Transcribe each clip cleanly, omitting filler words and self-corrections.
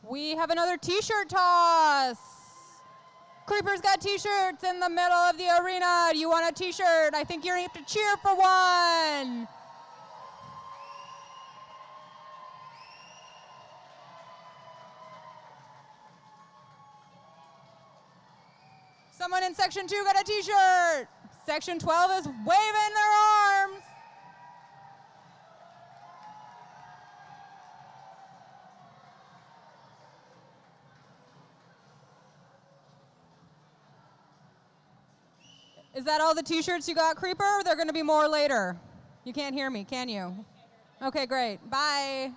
We have another t-shirt toss. Creeper's got t-shirts in the middle of the arena. Do you want a t-shirt? I think you're going to have to cheer for one. Someone in section 2 got a t-shirt. Section 12 is waving their arms. Is that all the t-shirts you got, Creeper? Or are there going to be more later? You can't hear me, can you? Okay, great. Bye.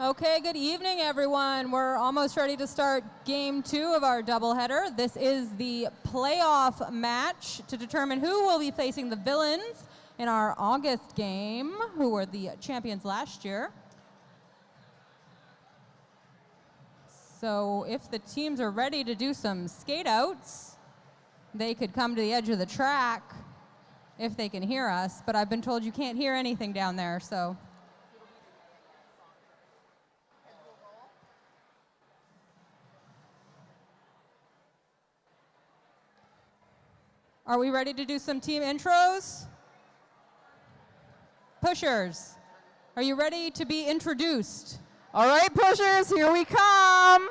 Okay, good evening, everyone. We're almost ready to start game 2 of our doubleheader. This is the playoff match to determine who will be facing the villains in our August game, who were the champions last year. So if the teams are ready to do some skate outs, they could come to the edge of the track if they can hear us, but I've been told you can't hear anything down there, so. Are we ready to do some team intros? Pushers, are you ready to be introduced? All right, pushers, here we come.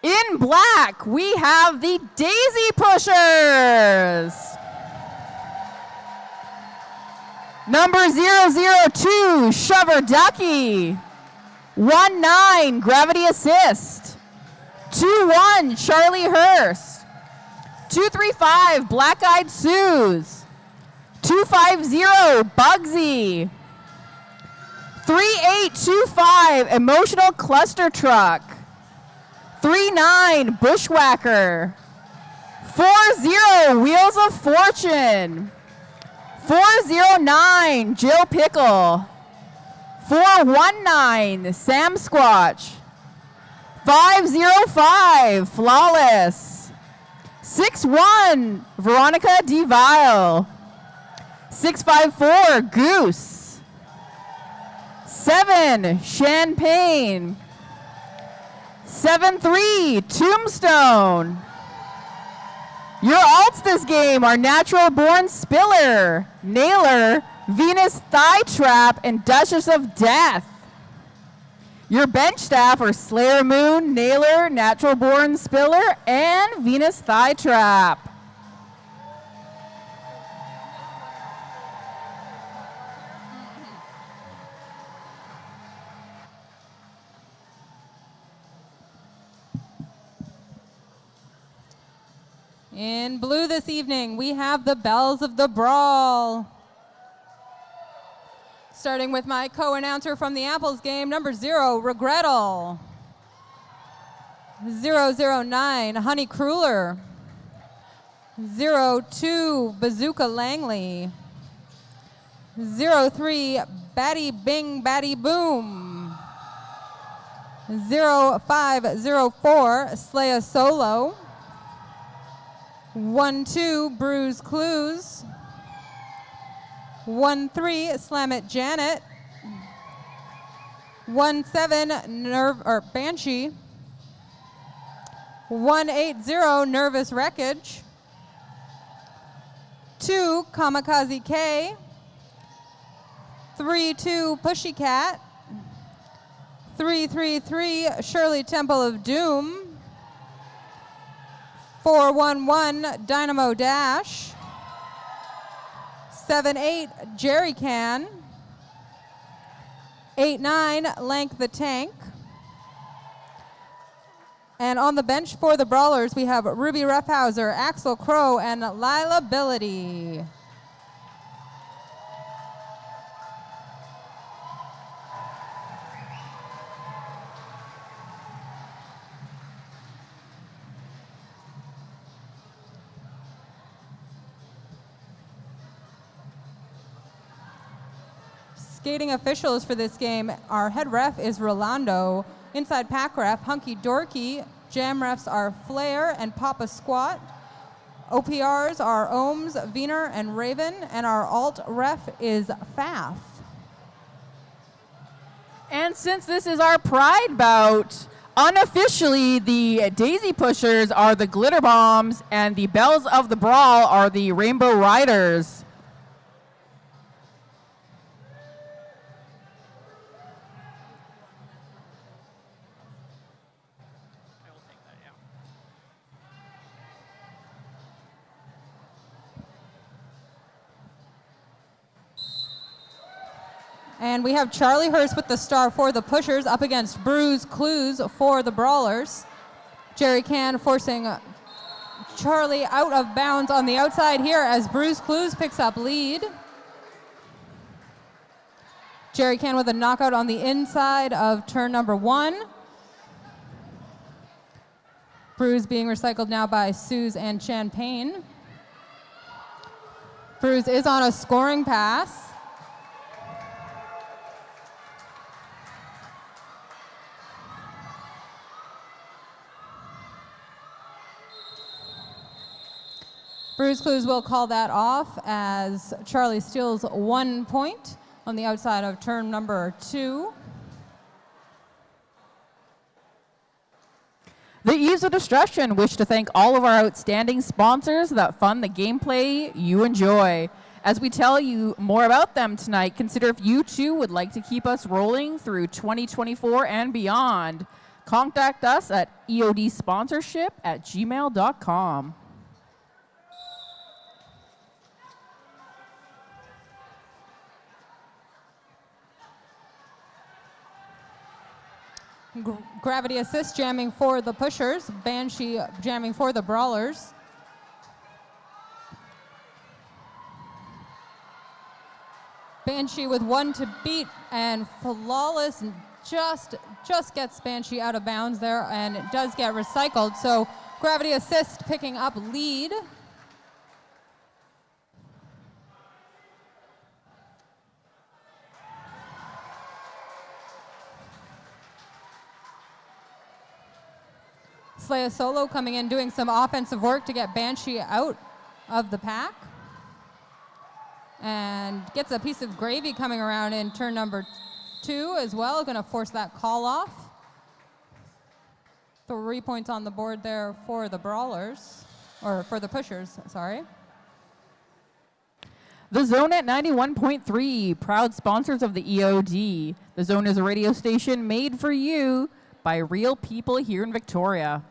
In black, we have the Daisy Pushers. Number 002, Shover Ducky. 19, Gravity Assist. 21, Charlie Hurst. 235, Black Eyed Suze. 250, Bugsy. 3825, Emotional Cluster Truck. 39, Bushwhacker. 40, Wheels of Fortune. 409, Jill Pickle. 419, Sam Squatch. 505, Flawless. 61, Veronica DeVile. 654, Goose. 7, Champagne. 73, Tombstone. Your alts this game are Natural Born Spiller, Nailer, Venus Thigh Trap, and Duchess of Death. Your bench staff are Slayer Moon, Nailer, Natural Born Spiller, and Venus Thigh Trap. In blue this evening, we have the Bells of the Brawl. Starting with my co-announcer from the Apples game, number 0, Regrettal. 009, Honey Crueler. 02, Bazooka Langley. 03, Batty Bing Batty Boom. 0504, Slaya Solo. 12, Bruise Clues. 13, Slam It Janet. 17, Banshee. 180, Nervous Wreckage. 2, Kamikaze K. 3-2, Pussycat. 3-3-3, Shirley Temple of Doom. 4-1-1, Dynamo Dash. 7-8, Jerry Can. 8-9, Lank the Tank. And on the bench for the Brawlers, we have Ruby Roughhouser, Axel Crow, and Lila Ability. Skating officials for this game, our head ref is Rolando. Inside pack ref, Hunky Dorky. Jam refs are Flair and Papa Squat. OPRs are Ohms, Wiener, and Raven. And our alt ref is Faf. And since this is our Pride bout, unofficially the Daisy Pushers are the Glitter Bombs and the Bells of the Brawl are the Rainbow Riders. And we have Charlie Hurst with the star for the Pushers up against Bruce Clues for the Brawlers. Jerry Can forcing Charlie out of bounds on the outside here as Bruce Clues picks up lead. Jerry Can with a knockout on the inside of turn number 1. Bruce being recycled now by Suze and Champagne. Bruce is on a scoring pass. Bruce Clues will call that off as Charlie steals 1 point on the outside of turn number 2. The Ease of Destruction wish to thank all of our outstanding sponsors that fund the gameplay you enjoy. As we tell you more about them tonight, consider if you too would like to keep us rolling through 2024 and beyond. Contact us at eodsponsorship@gmail.com. Gravity Assist jamming for the Pushers. Banshee jamming for the Brawlers. Banshee with 1 to beat and Flawless just gets Banshee out of bounds there and it does get recycled. So Gravity Assist picking up lead. Slaya Solo coming in doing some offensive work to get Banshee out of the pack. And gets a piece of gravy coming around in turn number 2 as well. Going to force that call off. 3 points on the board there for the Brawlers, or for the Pushers, sorry. The Zone at 91.3, proud sponsors of the EOD. The Zone is a radio station made for you by real people here in Victoria.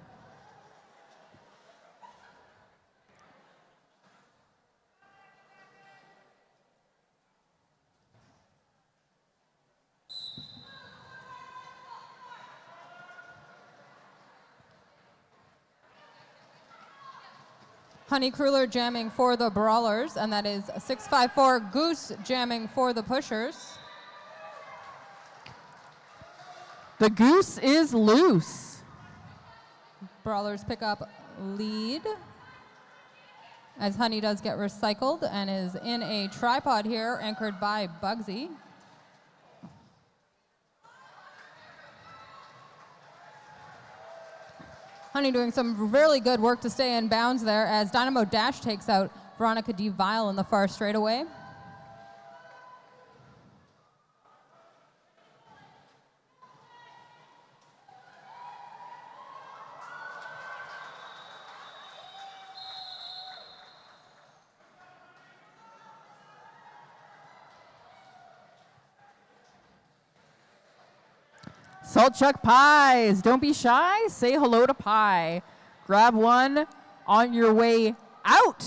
Honey Cruller jamming for the Brawlers, and that is 654 Goose jamming for the Pushers. The Goose is loose. Brawlers pick up lead as Honey does get recycled and is in a tripod here anchored by Bugsy. Honey doing some really good work to stay in bounds there as Dynamo Dash takes out Veronica D. Vile in the far straightaway. Salt Chuck Pies. Don't be shy. Say hello to Pie. Grab one on your way out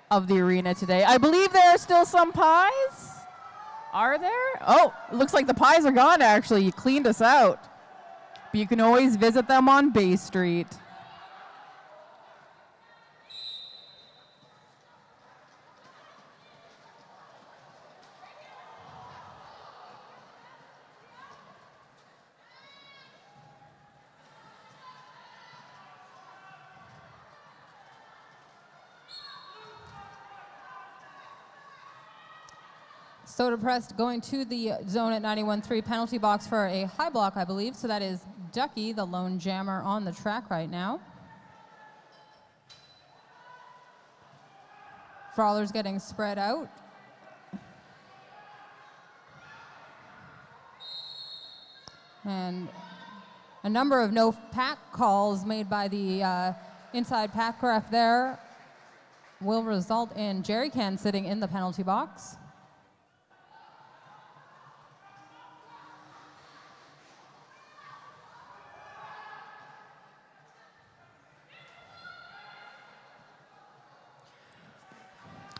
of the arena today. I believe there are still some pies. Are there? Oh, it looks like the pies are gone, actually. You cleaned us out. But you can always visit them on Bay Street. Soda Pressed going to the zone at 91-3 penalty box for a high block, I believe. So that is Ducky, the lone jammer on the track right now. Brawlers getting spread out. And a number of no pack calls made by the inside pack ref there will result in Jerry Can sitting in the penalty box.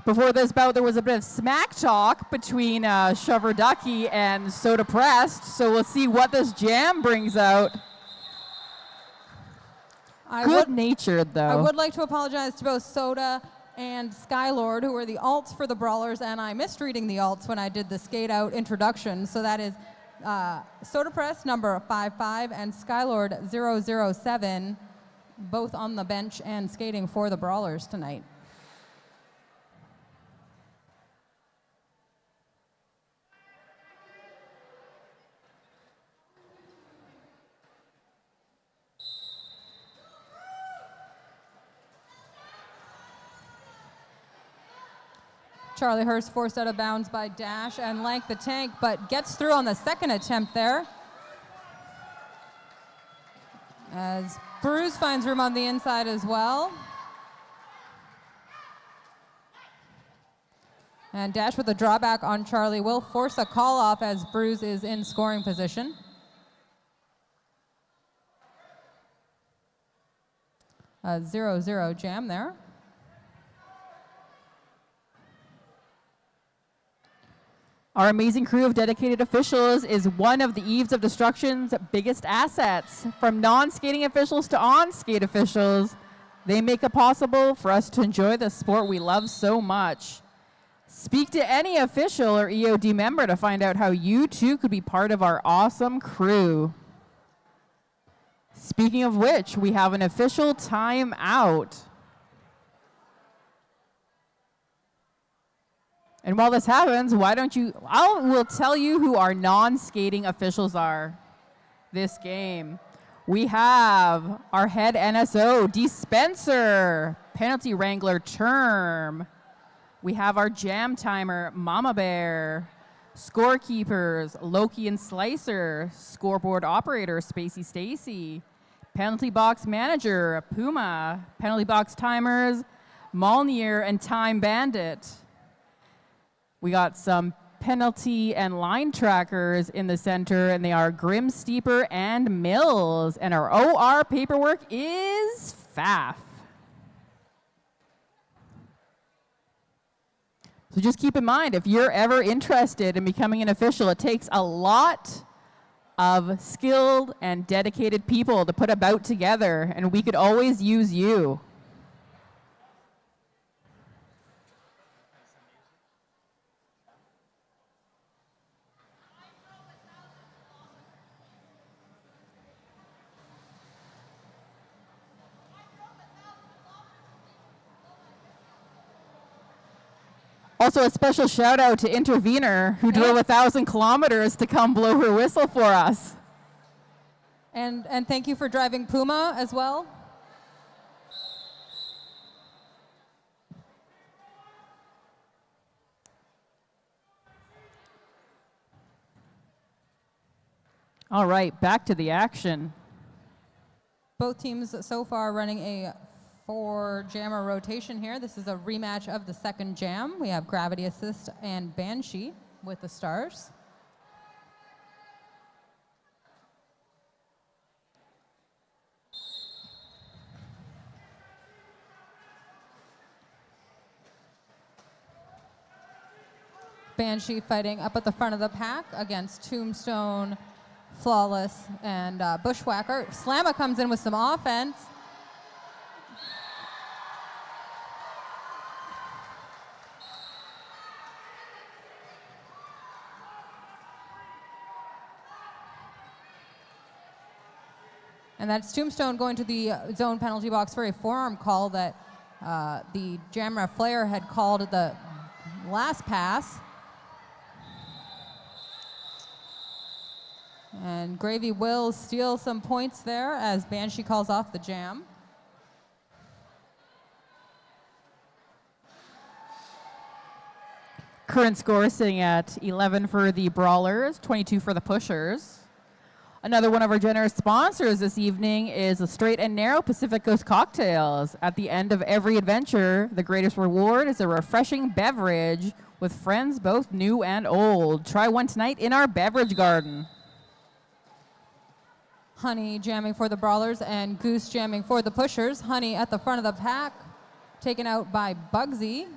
Before this bout, there was a bit of smack talk between Shover Ducky and Soda Pressed, so we'll see what this jam brings out. Good-natured, though. I would like to apologize to both Soda and Skylord, who were the alts for the Brawlers, and I missed reading the alts when I did the skate-out introduction. So that is Soda Press number 55 and Skylord 007, both on the bench and skating for the Brawlers tonight. Charlie Hurst forced out of bounds by Dash and Lank the Tank, but gets through on the second attempt there. As Bruce finds room on the inside as well. And Dash with a drawback on Charlie will force a call off as Bruce is in scoring position. A 0-0 jam there. Our amazing crew of dedicated officials is one of the Eves of Destruction's biggest assets. From non-skating officials to on-skate officials, they make it possible for us to enjoy the sport we love so much. Speak to any official or EOD member to find out how you too could be part of our awesome crew. Speaking of which, we have an official timeout. And while this happens, we'll tell you who our non-skating officials are this game. We have our head NSO, Dispenser, penalty wrangler, Term. We have our jam timer, Mama Bear, scorekeepers, Loki and Slicer, scoreboard operator, Spacey Stacy, penalty box manager, Puma, penalty box timers, Molnier and Time Bandit. We got some penalty and line trackers in the center, and they are Grim Steeper and Mills. And our OR paperwork is FAF. So just keep in mind, if you're ever interested in becoming an official, it takes a lot of skilled and dedicated people to put a bout together, and we could always use you. Also, a special shout out to Intervener, who drove 1,000 kilometers to come blow her whistle for us. And thank you for driving Puma as well. All right, back to the action. Both teams so far running a 4-jammer rotation here. This is a rematch of the second jam. We have Gravity Assist and Banshee with the stars. Banshee fighting up at the front of the pack against Tombstone, Flawless, and Bushwhacker. Slamma comes in with some offense. And that's Tombstone going to the zone penalty box for a forearm call that the Jamref Flair had called at the last pass. And Gravy will steal some points there as Banshee calls off the jam. Current score sitting at 11 for the Brawlers, 22 for the Pushers. Another one of our generous sponsors this evening is a Straight and Narrow Pacific Coast Cocktails. At the end of every adventure, the greatest reward is a refreshing beverage with friends both new and old. Try one tonight in our beverage garden. Honey jamming for the Brawlers and Goose jamming for the Pushers. Honey at the front of the pack, taken out by Bugsy.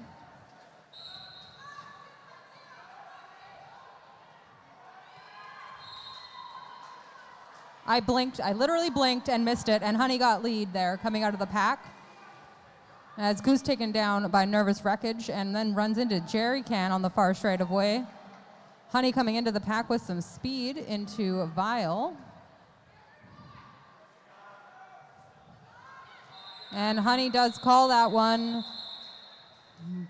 I literally blinked and missed it, and Honey got lead there coming out of the pack. As Goose taken down by Nervous Wreckage and then runs into Jerry Can on the far straight of way. Honey coming into the pack with some speed into Vile. And Honey does call that one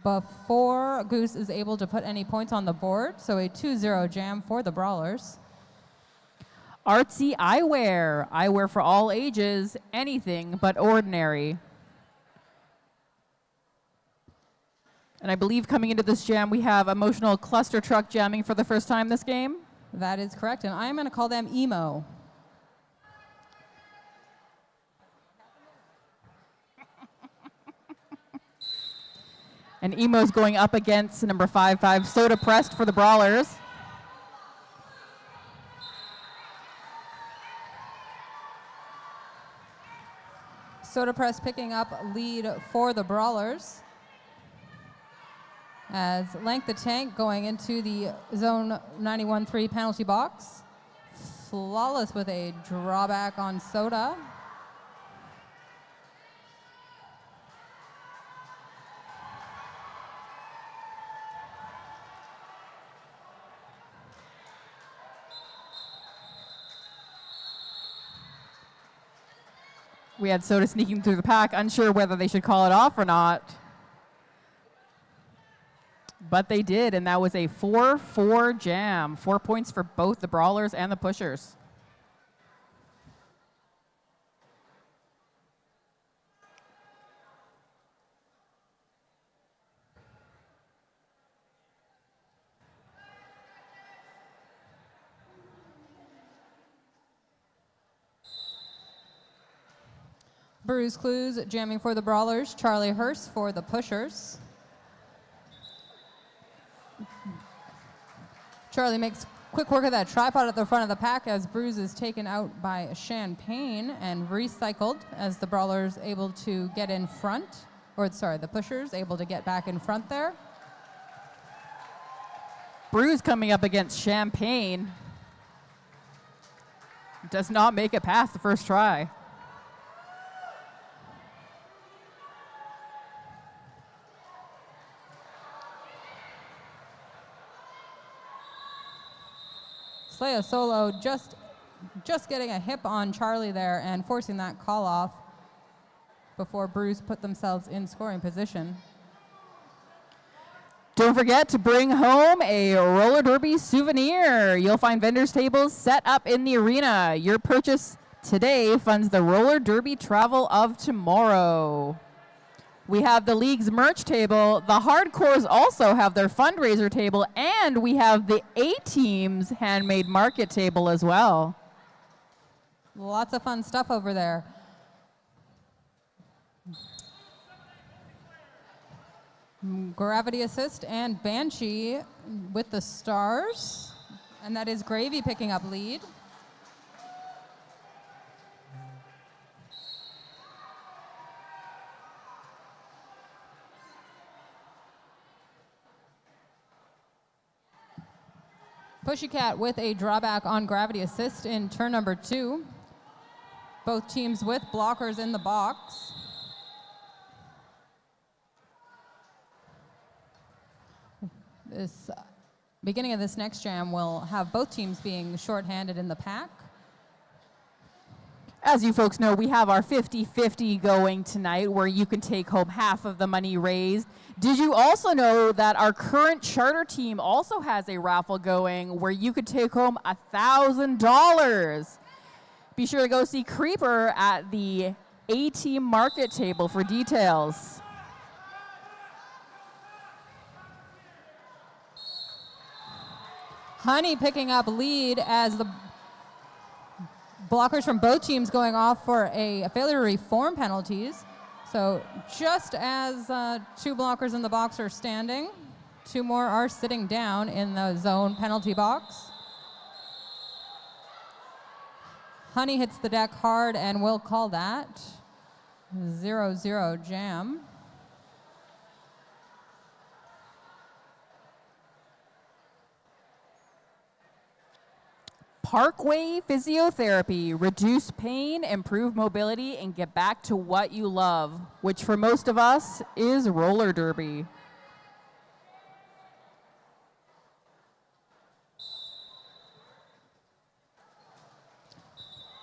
before Goose is able to put any points on the board. So a 2-0 jam for the Brawlers. Artsy Eyewear. Eyewear for all ages, anything but ordinary. And I believe coming into this jam, we have Emotional Cluster Truck jamming for the first time this game. That is correct, and I'm going to call them Emo. And Emo's going up against number 5-5, Soda Pressed for the Brawlers. Soda Press picking up lead for the Brawlers. As Lank the Tank going into the zone 91-3 penalty box. Flawless with a drawback on Soda. We had Soda sneaking through the pack, unsure whether they should call it off or not. But they did, and that was a 4-4 jam. 4 points for both the Brawlers and the Pushers. Bruce Clues jamming for the Brawlers. Charlie Hurst for the Pushers. Charlie makes quick work of that tripod at the front of the pack as Bruce is taken out by Champagne and recycled as the Brawlers able to get in front. Or sorry, the Pushers able to get back in front there. Bruce coming up against Champagne. Does not make it past the first try. Slaya Solo just getting a hip on Charlie there and forcing that call off before Bruce put themselves in scoring position. Don't forget to bring home a roller derby souvenir. You'll find vendors' tables set up in the arena. Your purchase today funds the roller derby travel of tomorrow. We have the league's merch table. The hardcores also have their fundraiser table, and we have the A-Team's handmade market table as well. Lots of fun stuff over there. Gravity Assist and Banshee with the stars. And that is Gravy picking up lead. Pussycat with a drawback on gravity assist in turn number 2. Both teams with blockers in the box. This beginning of this next jam will have both teams being shorthanded in the pack. As you folks know, we have our 50-50 going tonight where you can take home half of the money raised. Did you also know that our current charter team also has a raffle going where you could take home $1,000? Be sure to go see Creeper at the A-Team market table for details. Honey picking up lead as the blockers from both teams going off for a failure to reform penalties. So just as 2 blockers in the box are standing, 2 more are sitting down in the zone penalty box. Honey hits the deck hard and will call that 0-0 jam. Parkway Physiotherapy. Reduce pain, improve mobility, and get back to what you love, which for most of us is roller derby.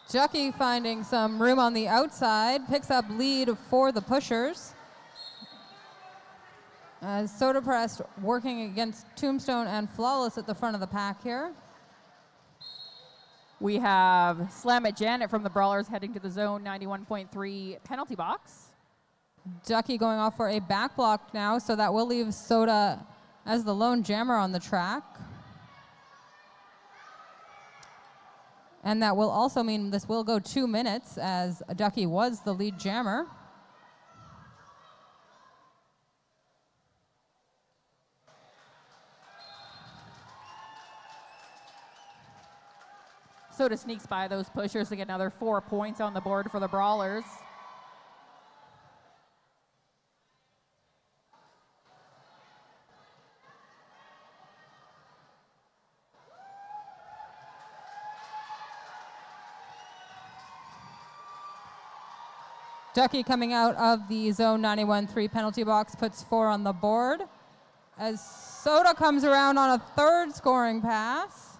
Ducky finding some room on the outside, picks up lead for the pushers. Soda Press working against Tombstone and Flawless at the front of the pack here. We have Slam It Janet from the Brawlers heading to the zone 91.3 penalty box. Ducky going off for a back block now, so that will leave Soda as the lone jammer on the track. And that will also mean this will go 2 minutes, as Ducky was the lead jammer. Soda sneaks by those pushers to get another 4 points on the board for the Brawlers. Ducky coming out of the zone 91-3 penalty box puts 4 on the board. As Soda comes around on a 3rd scoring pass.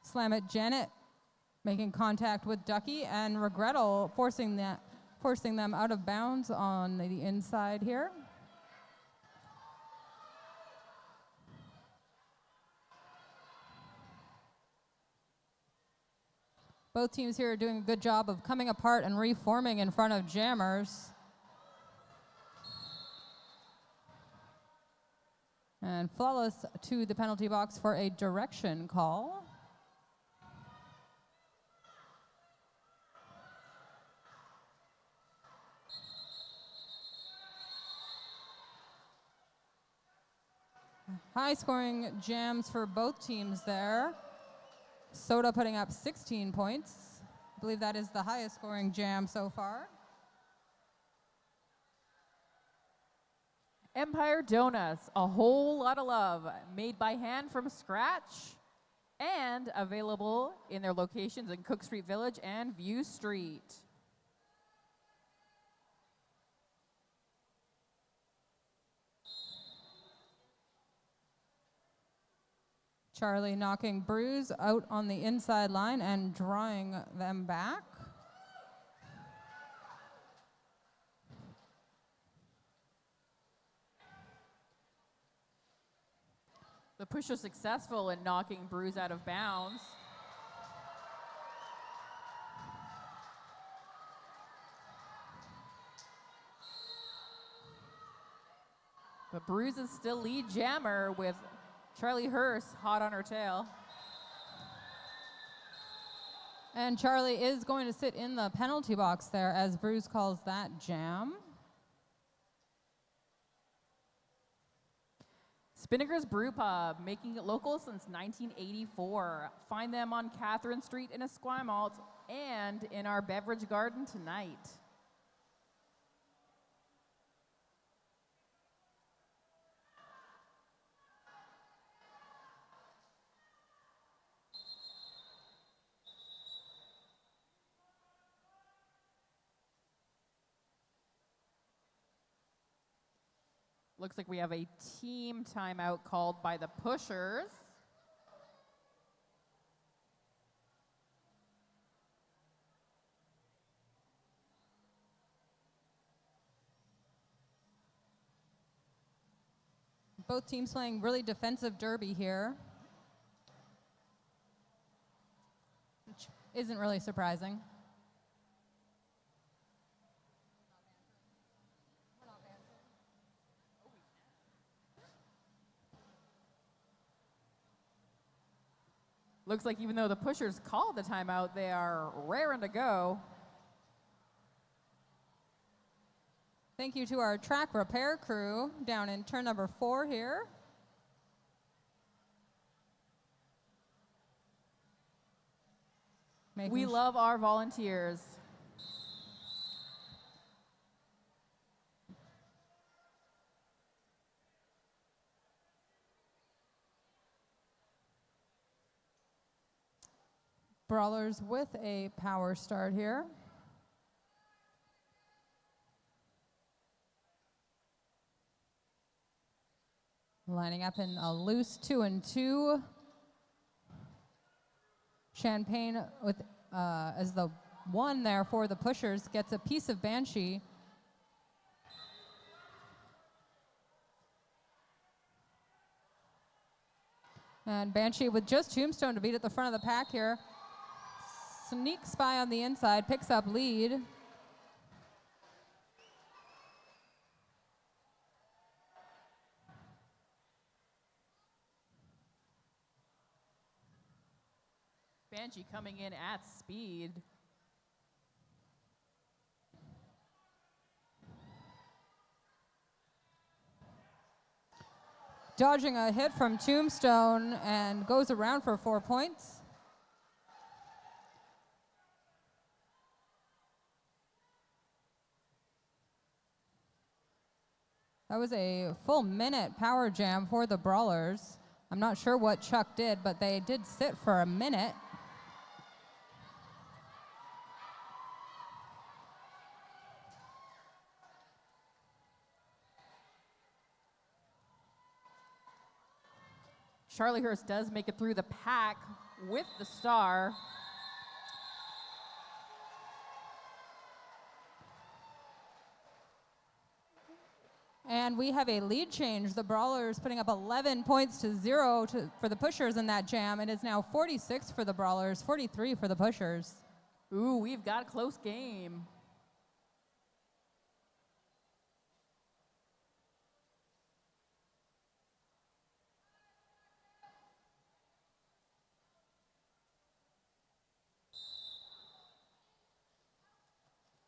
Slam It Janet making contact with Ducky, and Regrettal forcing them out of bounds on the inside here. Both teams here are doing a good job of coming apart and reforming in front of jammers. And Flawless to the penalty box for a direction call. High scoring jams for both teams there. Soda putting up 16 points. I believe that is the highest scoring jam so far. Empire Donuts, a whole lot of love, made by hand from scratch and available in their locations in Cook Street Village and View Street. Charlie knocking Bruise out on the inside line and drawing them back. The pusher successful in knocking Bruise out of bounds. But Bruise is still lead jammer with Charlie Hurst hot on her tail. And Charlie is going to sit in the penalty box there as Bruce calls that jam. Spinnaker's Brew Pub, making it local since 1984. Find them on Catherine Street in Esquimalt and in our beverage garden tonight. Looks like we have a team timeout called by the Pushers. Both teams playing really defensive derby here, which isn't really surprising. Looks like even though the Pushers called the timeout, they are raring to go. Thank you to our track repair crew down in turn number 4 here. We love our volunteers. Brawlers with a power start here. Lining up in a loose 2-2. Champagne with as the one there for the Pushers gets a piece of Banshee. And Banshee with just Tombstone to beat at the front of the pack here. Sneak spy on the inside, picks up lead. Banshee coming in at speed. Dodging a hit from Tombstone and goes around for 4 points. That was a full minute power jam for the Brawlers. I'm not sure what Chuck did, but they did sit for a minute. Charliehurst does make it through the pack with the star. And we have a lead change. The Brawlers putting up 11 points to 0 for the Pushers in that jam. It is now 46 for the Brawlers, 43 for the Pushers. Ooh, we've got a close game.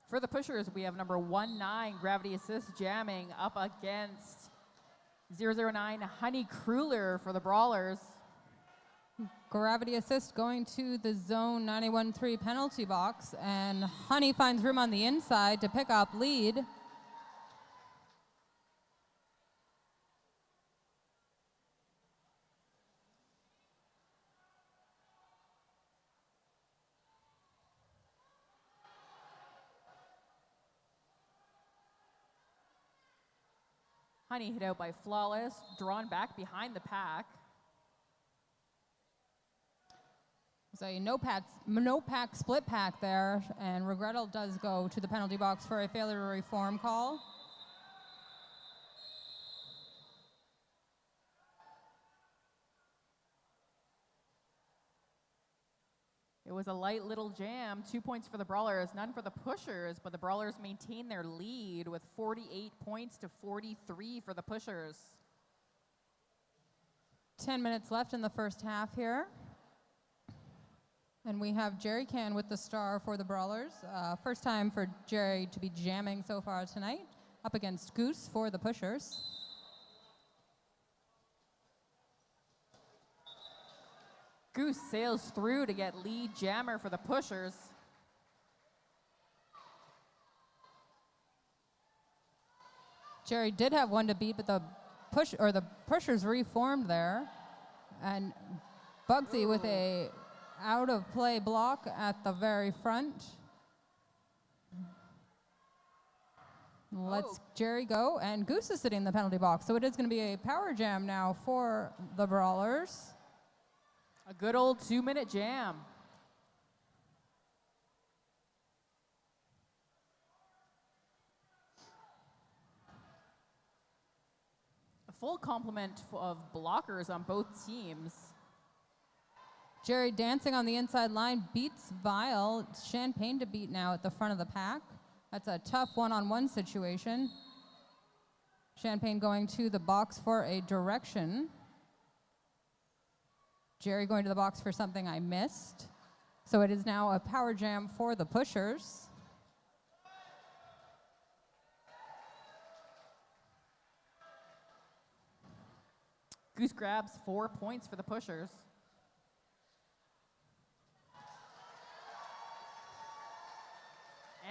For the Pushers, we have number 19, Gravity Assist jamming up against 009, Honey Kruller for the Brawlers. Gravity Assist going to the zone 91-3 penalty box, and Honey finds room on the inside to pick up lead. Honey hit out by Flawless, drawn back behind the pack. So a no pack split pack there, and Regrettal does go to the penalty box for a failure to reform call. It was a light little jam, 2 points for the Brawlers, none for the Pushers, but the Brawlers maintain their lead with 48 points to 43 for the Pushers. 10 minutes left in the first half here. And we have Jerry Can with the star for the Brawlers. First time for Jerry to be jamming so far tonight, up against Goose for the Pushers. Goose sails through to get lead jammer for the Pushers. Jerry did have one to beat, but the Pushers reformed there. And Bugsy with a out of play block at the very front. Let's Jerry go, and Goose is sitting in the penalty box. So it is going to be a power jam now for the Brawlers. A good old 2-minute jam. A full complement of blockers on both teams. Jerry dancing on the inside line, beats Vile. Champagne to beat now at the front of the pack. That's a tough one-on-one situation. Champagne going to the box for a direction. Jerry going to the box for something I missed. So it is now a power jam for the pushers. Goose grabs 4 points for the pushers.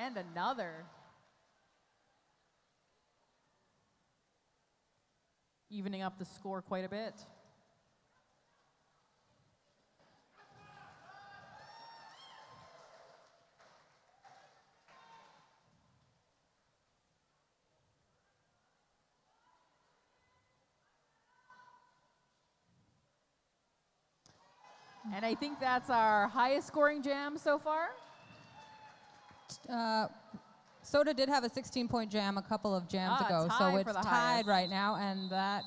And another. Evening up the score quite a bit. And I think that's our highest scoring jam so far. Soda did have a 16-point jam a couple of jams ago, so it's tied right now, and that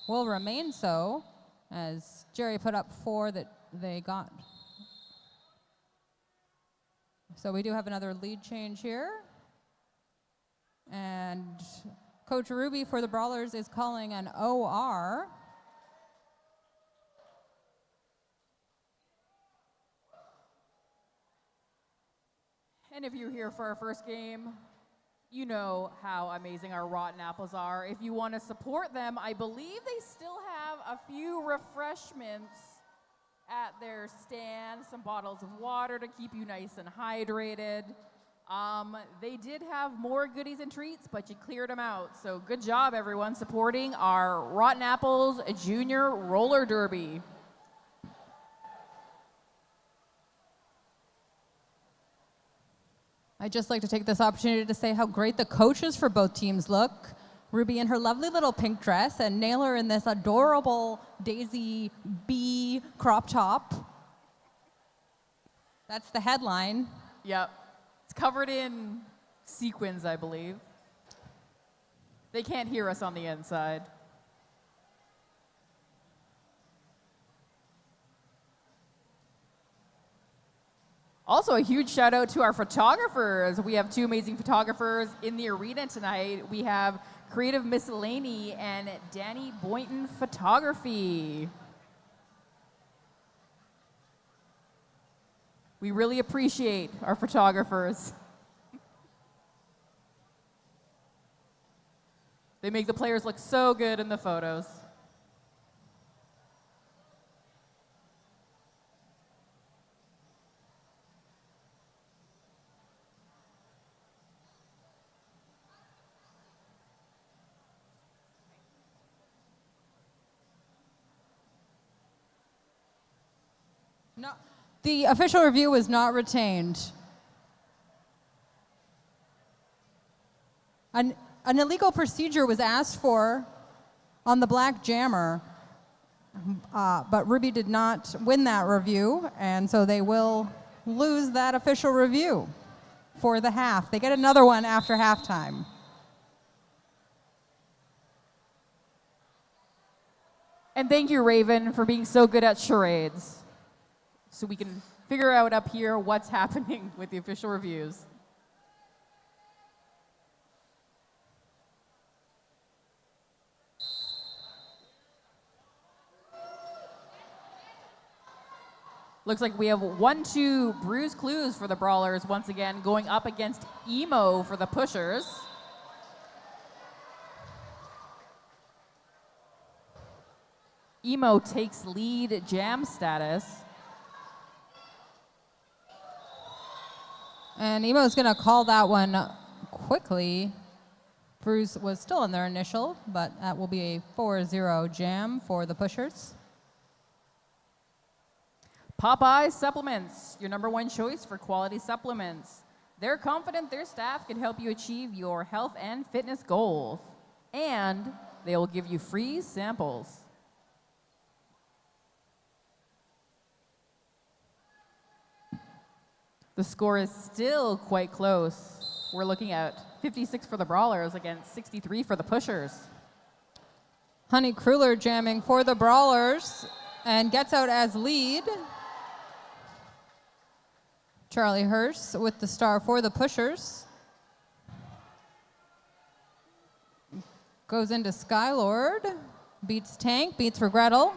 will remain so as Jerry put up 4 that they got. So we do have another lead change here. And Coach Ruby for the Brawlers is calling an OR. And if you're here for our first game, you know how amazing our rotten apples are. If you want to support them, I believe they still have a few refreshments at their stand, some bottles of water to keep you nice and hydrated. They did have more goodies and treats, but you cleared them out. So good job, everyone, supporting our Rotten Apples Junior Roller Derby. I'd just like to take this opportunity to say how great the coaches for both teams look. Ruby in her lovely little pink dress and Naylor in this adorable Daisy bee crop top. That's the headline. Yep. It's covered in sequins, I believe. They can't hear us on the inside. Also, a huge shout out to our photographers. We have 2 amazing photographers in the arena tonight. We have Creative Miscellany and Danny Boynton Photography. We really appreciate our photographers. They make the players look so good in the photos. No, the official review was not retained. An illegal procedure was asked for on the black jammer, but Ruby did not win that review, and so they will lose that official review for the half. They get another one after halftime. And thank you, Raven, for being so good at charades. So we can figure out up here what's happening with the official reviews. Looks like we have 1-2 Bruise Clues for the Brawlers once again, going up against Emo for the Pushers. Emo takes lead jam status. And Emo's going to call that one quickly. Bruce was still in their initial, but that will be a 4-0 jam for the pushers. Popeye Supplements, your #1 choice for quality supplements. They're confident their staff can help you achieve your health and fitness goals, and they will give you free samples. The score is still quite close. We're looking at 56 for the Brawlers against 63 for the Pushers. Honey Kruller jamming for the Brawlers and gets out as lead. Charlie Hurst with the star for the Pushers. Goes into Skylord. Beats Tank, beats Regrettal.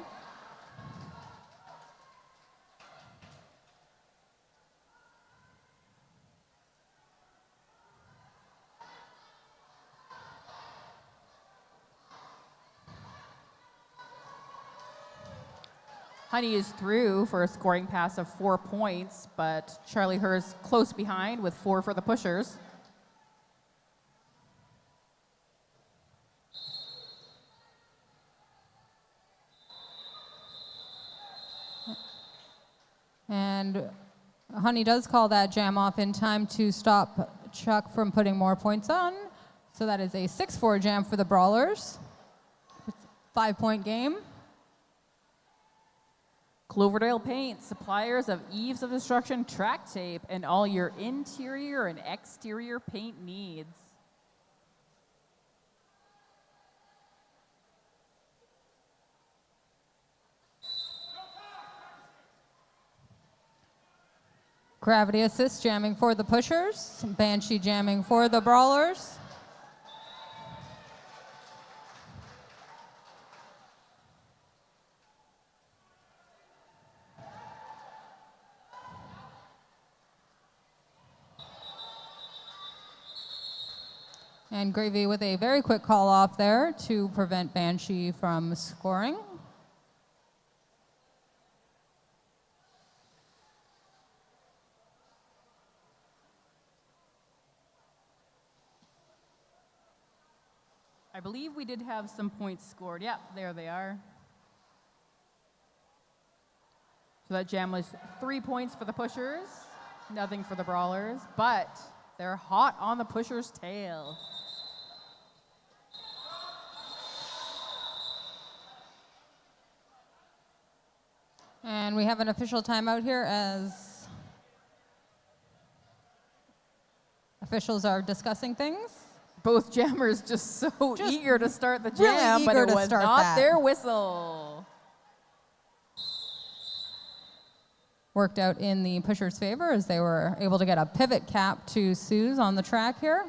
Honey is through for a scoring pass of 4 points, but Charlie Hurst close behind with 4 for the Pushers. And Honey does call that jam off in time to stop Chuck from putting more points on. So that is a 6-4 jam for the Brawlers. It's a 5-point game. Cloverdale Paint, suppliers of Eaves of Destruction track tape and all your interior and exterior paint needs. Gravity Assist jamming for the Pushers. Banshee jamming for the Brawlers. And Gravy with a very quick call off there to prevent Banshee from scoring. I believe we did have some points scored. Yeah, there they are. So that jam was 3 points for the Pushers, nothing for the Brawlers, but they're hot on the Pushers' tail. And we have an official timeout here as officials are discussing things. Both jammers just so Just eager to start the really jam, but eager it to was start not that. their whistle. Worked out in the Pushers' favor as they were able to get a pivot cap to Suze on the track here.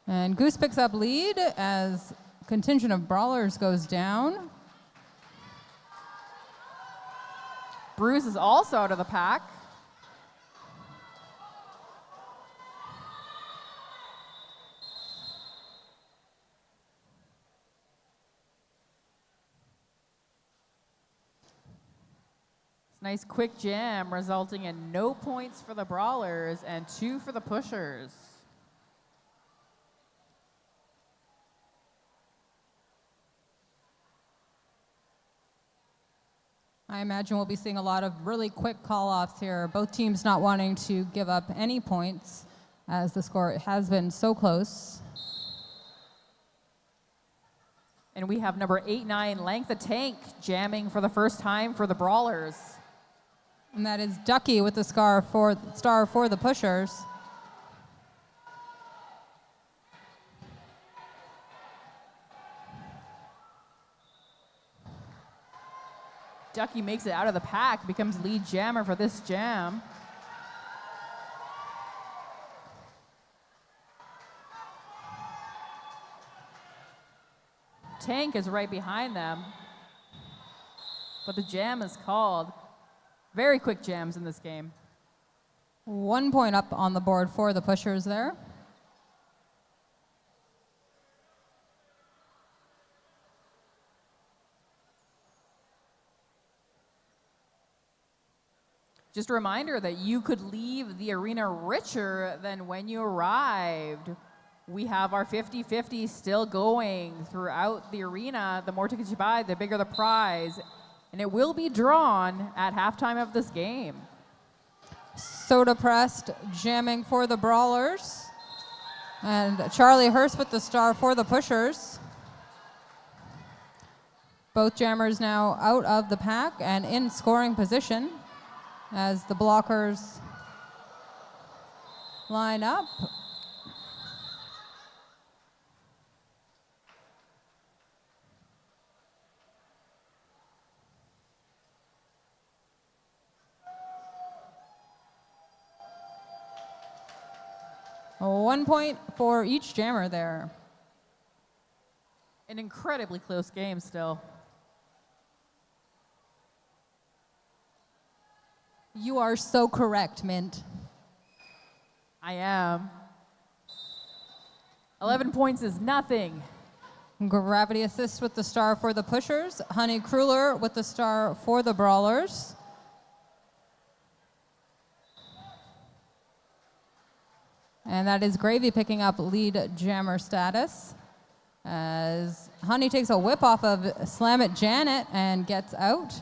And Goose picks up lead as contingent of Brawlers goes down. Bruce is also out of the pack. Nice quick jam resulting in no points for the Brawlers and 2 for the Pushers. I imagine we'll be seeing a lot of really quick call-offs here, both teams not wanting to give up any points as the score has been so close. And we have number 8-9, Length of Tank, jamming for the first time for the Brawlers. And that is Ducky with the star for the Pushers. Ducky makes it out of the pack, becomes lead jammer for this jam. Tank is right behind them, but the jam is called. Very quick jams in this game. 1 point up on the board for the Pushers there. Just a reminder that you could leave the arena richer than when you arrived. we have our 50-50 still going throughout the arena. The more tickets you buy, the bigger the prize. And it will be drawn at halftime of this game. Soda Pressed jamming for the Brawlers. And Charlie Hurst with the star for the Pushers. Both jammers now out of the pack and in scoring position as the blockers line up. One point for each jammer there. An incredibly close game still. You are so correct, Mint. I am. 11 points is nothing. Gravity Assist with the star for the Pushers. Honey Kruller with the star for the Brawlers. And that is Gravy picking up lead jammer status as Honey takes a whip off of Slam It Janet and gets out.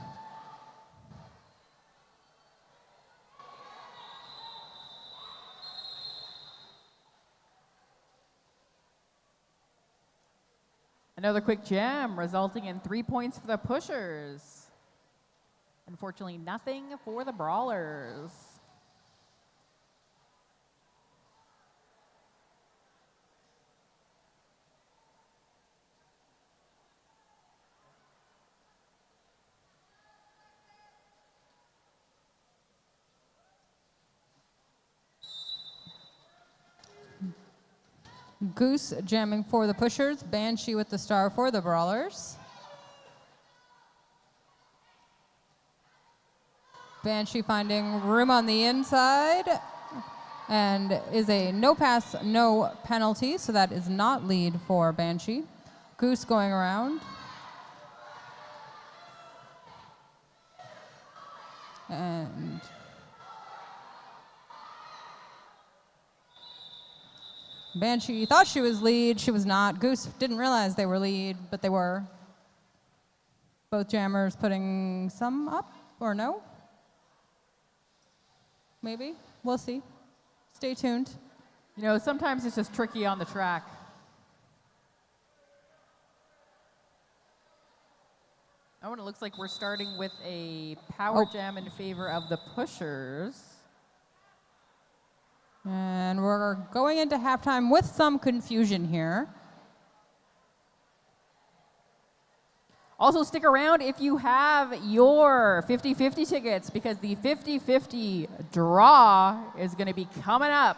Another quick jam resulting in 3 points for the Pushers. Unfortunately, nothing for the Brawlers. Goose jamming for the Pushers. Banshee with the star for the Brawlers. Banshee finding room on the inside and is a no pass, no penalty, so that is not lead for Banshee. Goose going around. And Banshee thought she was lead. She was not. Goose didn't realize they were lead, but they were. Both jammers putting some up, or no? Maybe. We'll see. Stay tuned. You know, sometimes it's just tricky on the track. Oh, and it looks like we're starting with a power jam in favor of the Pushers. And we're going into halftime with some confusion here. Also, stick around if you have your 50-50 tickets because the 50-50 draw is going to be coming up.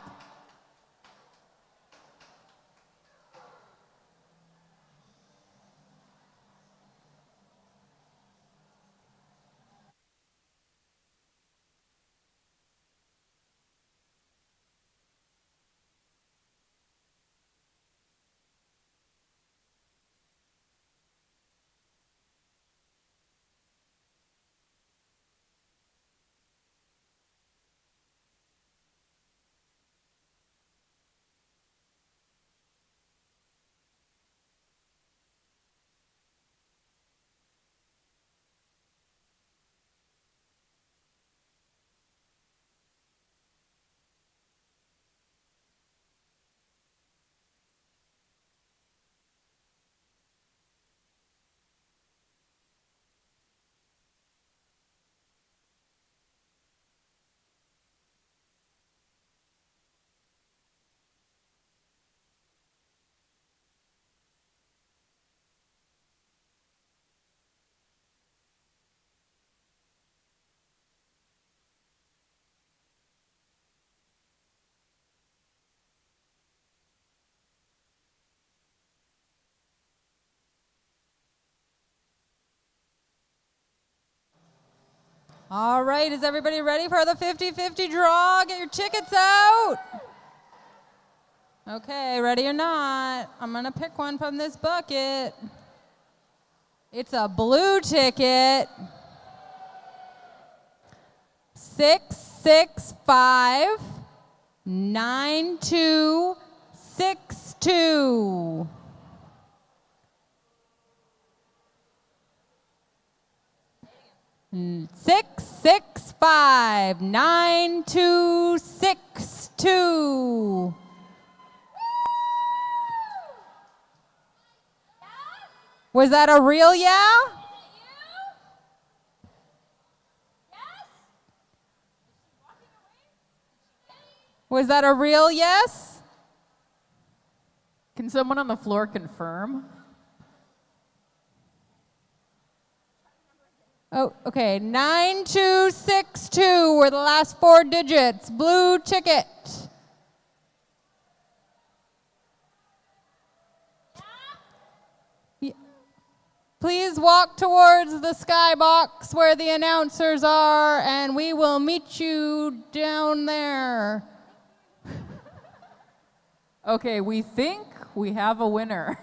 All right, is everybody ready for the 50-50 draw? Get your tickets out. Okay, ready or not, I'm gonna pick one from this bucket. It's a blue ticket. 66592 6-2. 6-6-5. 9-2-6-2. Was that a real yeah? Was that a real yes? Can someone on the floor confirm? Oh, okay. 9262 were the last 4 digits. Blue ticket. Please walk towards the skybox where the announcers are, and we will meet you down there. Okay, we think we have a winner.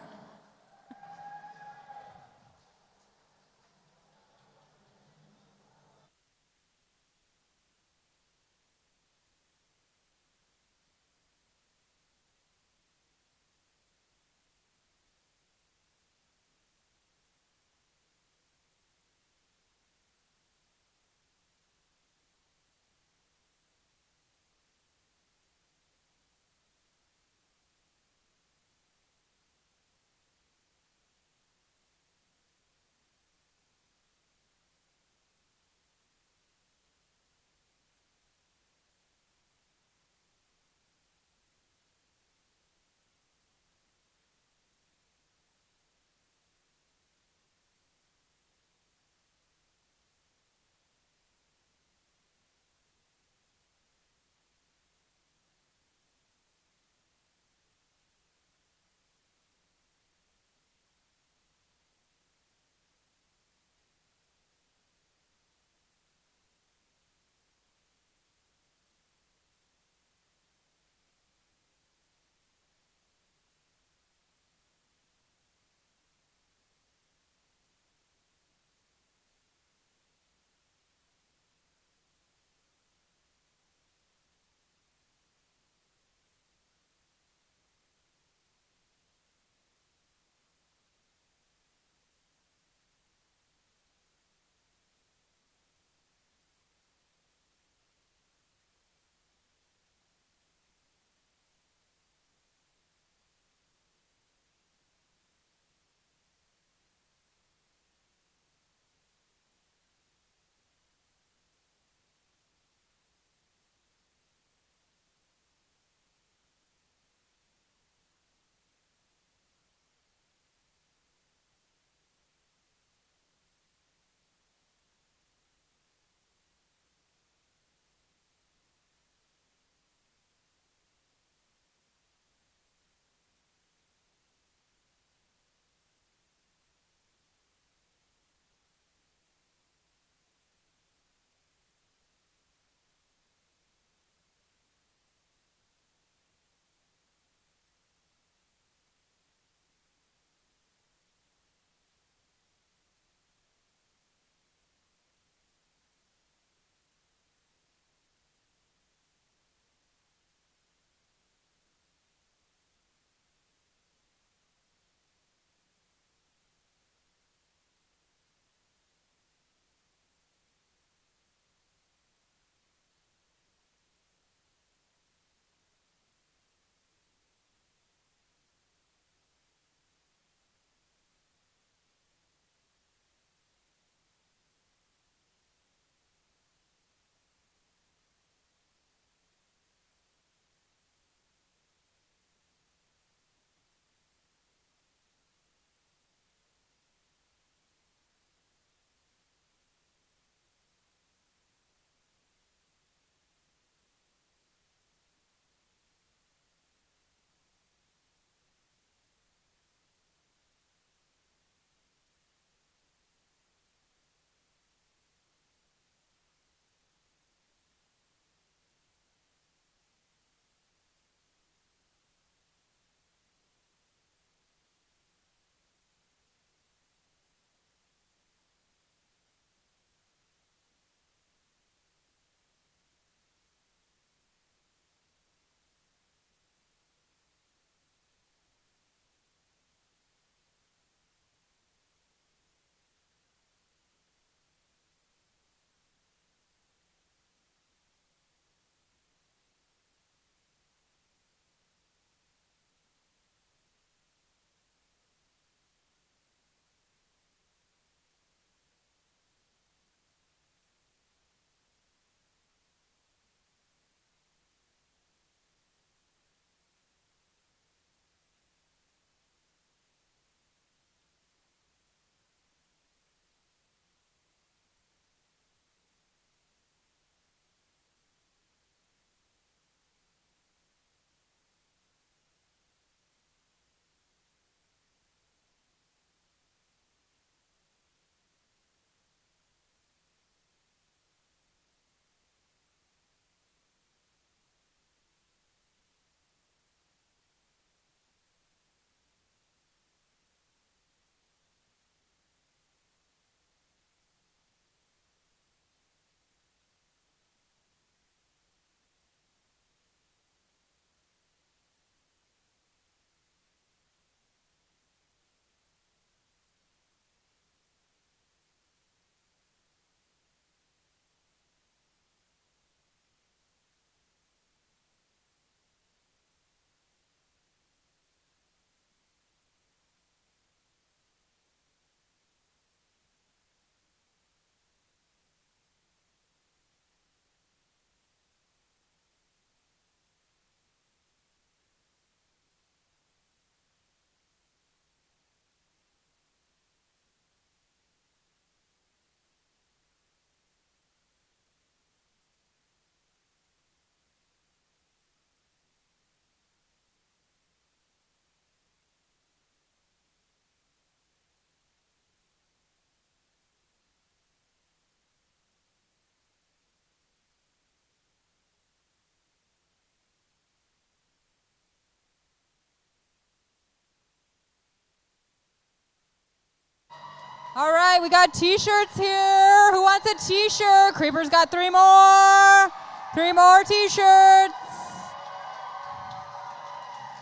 right, we got t-shirts here. Who wants a t-shirt? Creeper's got 3 more. 3 more t-shirts.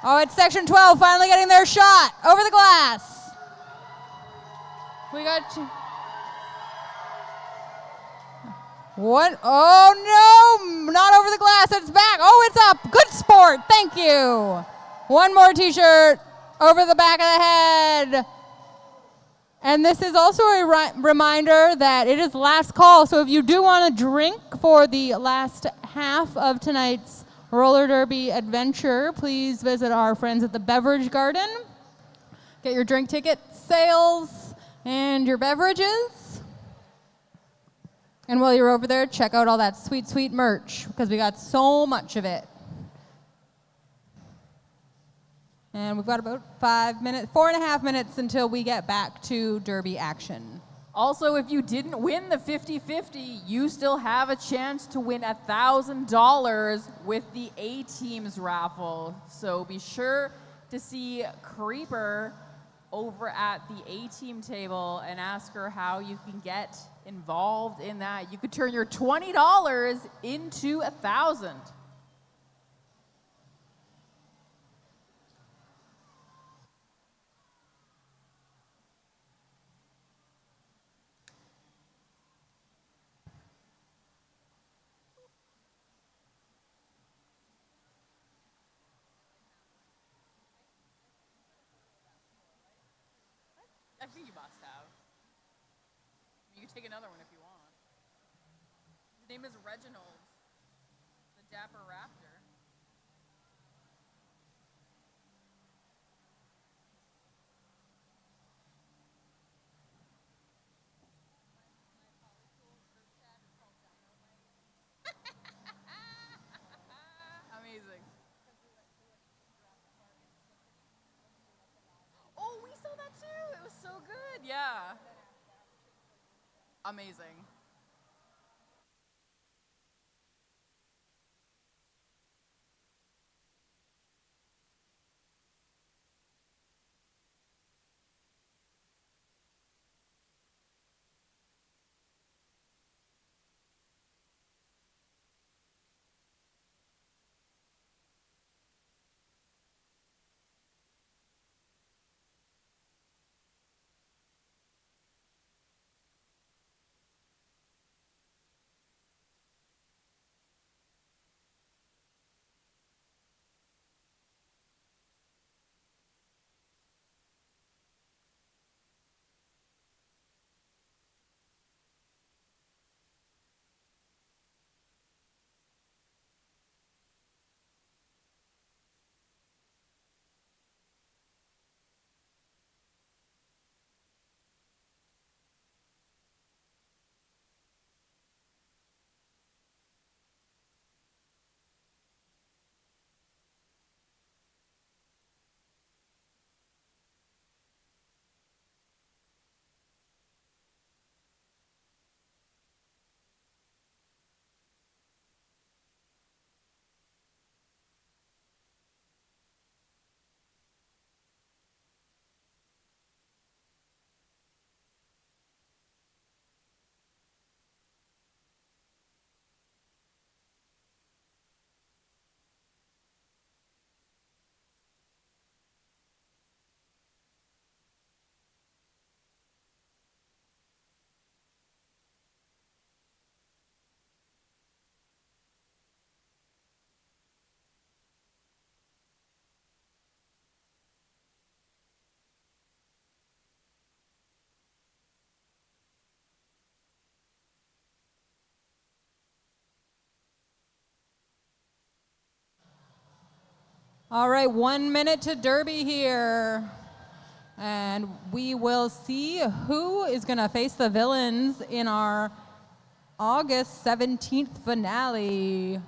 Oh, it's section 12 finally getting their shot over the glass. We got one. Oh no, not over the glass. It's back. Oh, it's up. Good sport. Thank you. One more t-shirt over the back of the head. And this is also a reminder that it is last call. So if you do want a drink for the last half of tonight's roller derby adventure, please visit our friends at the Beverage Garden. Get your drink ticket sales and your beverages. And while you're over there, check out all that sweet, sweet merch because we got so much of it. And we've got about 5 minutes, 4.5 minutes until we get back to derby action. Also, if you didn't win the 50-50, you still have a chance to win $1,000 with the A-Teams raffle. So be sure to see Creeper over at the A-Team table and ask her how you can get involved in that. You could turn your $20 into $1,000. I think you must have. You can take another one if you want. His name is Reginald, the Dapper Raptor. Amazing. Oh, we saw that too. It was so good. Yeah. Amazing. All right, 1 minute to derby here. And we will see who is going to face the villains in our August 17th finale.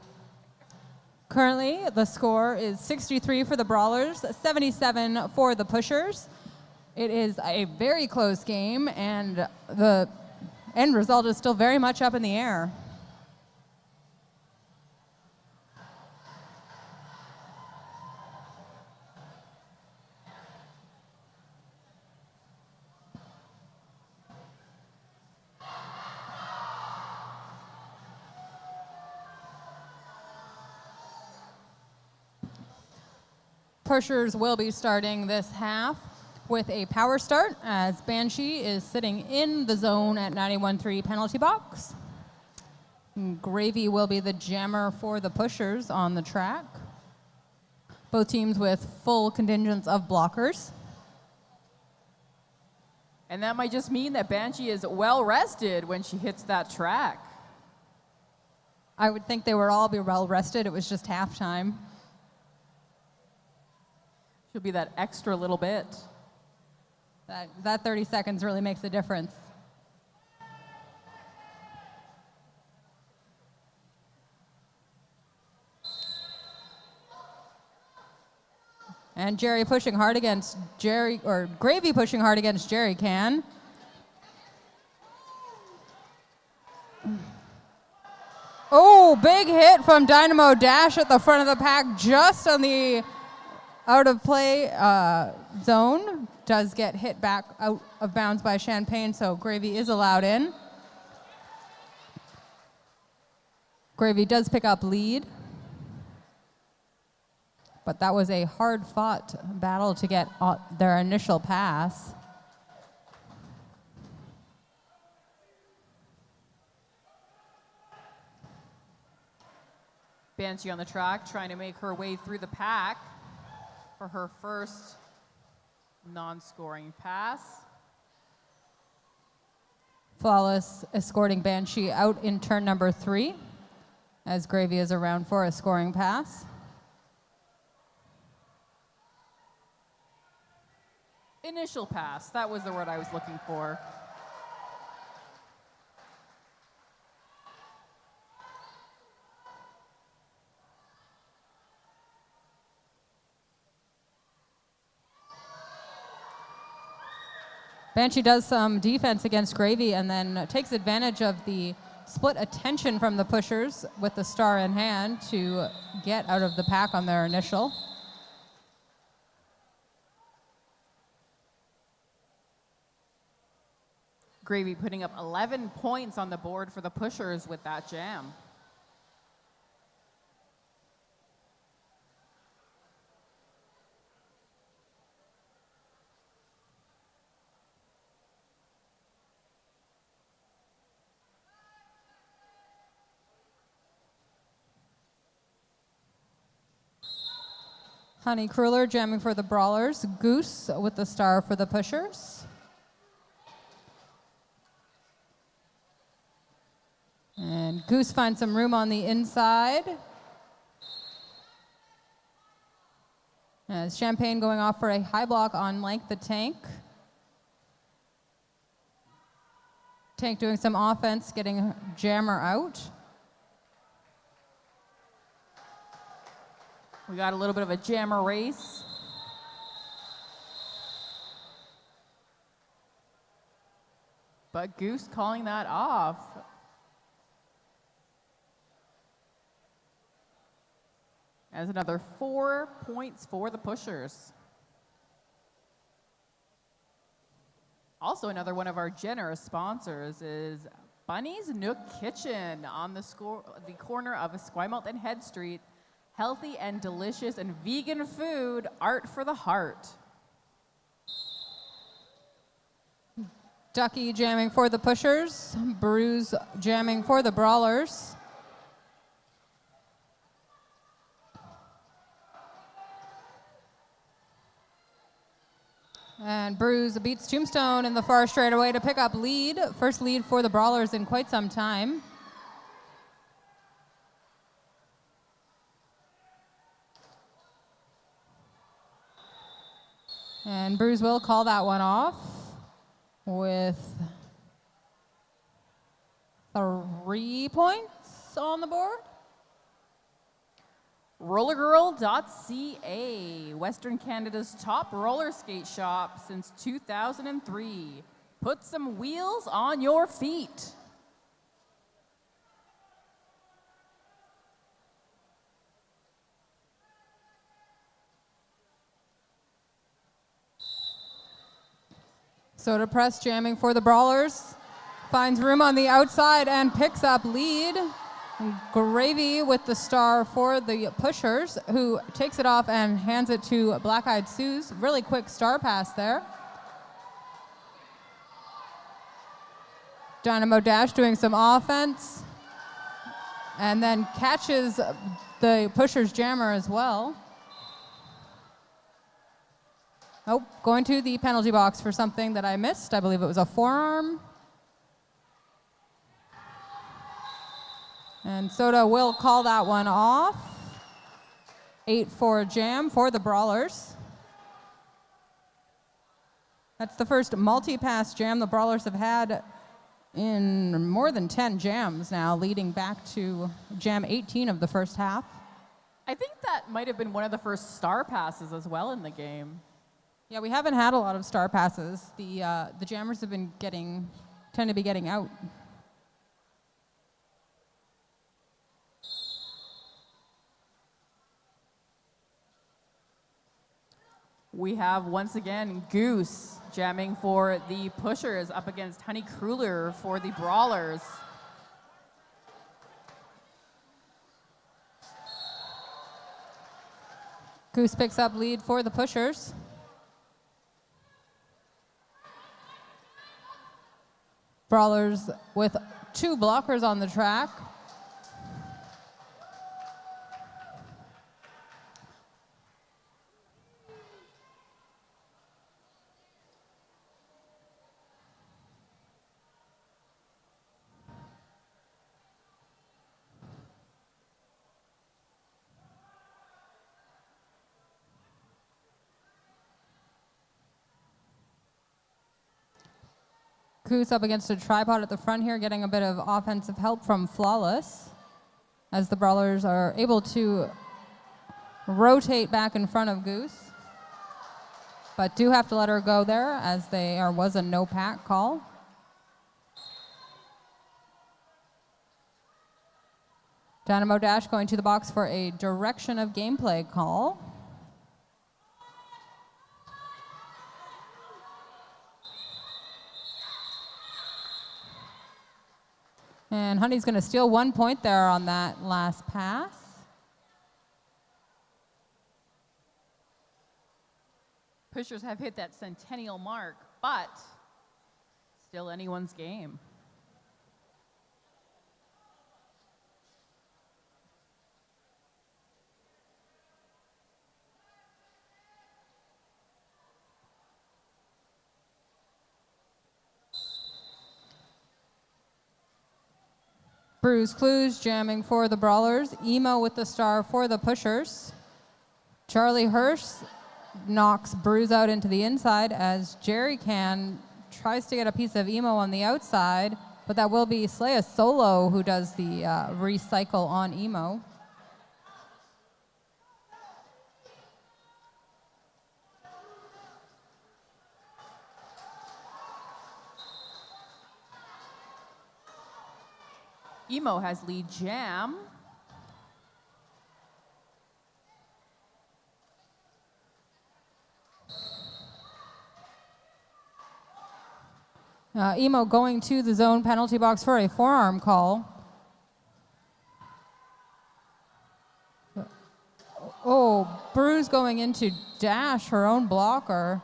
Currently, the score is 63 for the Brawlers, 77 for the Pushers. It is a very close game, and the end result is still very much up in the air. Pushers will be starting this half with a power start as Banshee is sitting in the zone at 91.3 penalty box. Gravy will be the jammer for the Pushers on the track. Both teams with full contingents of blockers. And that might just mean that Banshee is well rested when she hits that track. I would think they would all be well rested. It was just halftime. She'll be that extra little bit. That 30 seconds really makes a difference. And Jerry pushing hard against Jerry, or Gravy pushing hard against Jerry Can. Oh, big hit from Dynamo Dash at the front of the pack, just on the out of play zone. Does get hit back out of bounds by Champagne, so Gravy is allowed in. Gravy does pick up lead. But that was a hard-fought battle to get their initial pass. Banshee on the track, trying to make her way through the pack for her first non-scoring pass. Flawless escorting Banshee out in turn number 3, as Gravy is around for a scoring pass. Initial pass, that was the word I was looking for. Banshee does some defense against Gravy and then takes advantage of the split attention from the Pushers with the star in hand to get out of the pack on their initial. Gravy putting up 11 points on the board for the Pushers with that jam. Honey Cruller jamming for the Brawlers. Goose with the star for the Pushers. And Goose finds some room on the inside. As Champagne going off for a high block on Length the Tank. Tank doing some offense, getting Jammer out. We got a little bit of a jammer race. But Goose calling that off. As another 4 points for the Pushers. Also, another one of our generous sponsors is Bunny's Nook Kitchen on the corner of Esquimalt and Head Street. Healthy and delicious and vegan food, art for the heart. Ducky jamming for the Pushers. Bruise jamming for the Brawlers. And Bruise beats Tombstone in the far straightaway to pick up lead. First lead for the Brawlers in quite some time. And Bruise will call that one off with 3 points on the board. Rollergirl.ca, Western Canada's top roller skate shop since 2003. Put some wheels on your feet. Soda Press jamming for the Brawlers. Finds room on the outside and picks up lead. Gravy with the star for the pushers, who takes it off and hands it to Black Eyed Sue's. Really quick star pass there. Dynamo Dash doing some offense and then catches the pusher's jammer as well. Oh, going to the penalty box for something that I missed. I believe it was a forearm. And Soda will call that one off. 8-4 jam for the Brawlers. That's the first multi-pass jam the Brawlers have had in more than 10 jams now, leading back to jam 18 of the first half. I think that might have been one of the first star passes as well in the game. Yeah, we haven't had a lot of star passes. The jammers have been tend to be getting out. We have, once again, Goose jamming for the pushers up against Honey Kruller for the Brawlers. Goose picks up lead for the pushers. Brawlers with 2 blockers on the track. Goose up against a tripod at the front here, getting a bit of offensive help from Flawless, as the Brawlers are able to rotate back in front of Goose, but do have to let her go there, as there was a no pack call. Dynamo Dash going to the box for a direction of gameplay call. And Honey's going to steal 1 point there on that last pass. Pushers have hit that centennial mark, but still anyone's game. Bruce Clues jamming for the Brawlers. Emo with the star for the pushers. Charlie Hirsch knocks Bruce out into the inside as Jerry Can tries to get a piece of Emo on the outside, but that will be Slaya Solo who does the recycle on Emo. Emo has lead jam. Emo going to the zone penalty box for a forearm call. Oh, Bruce going into Dash, her own blocker.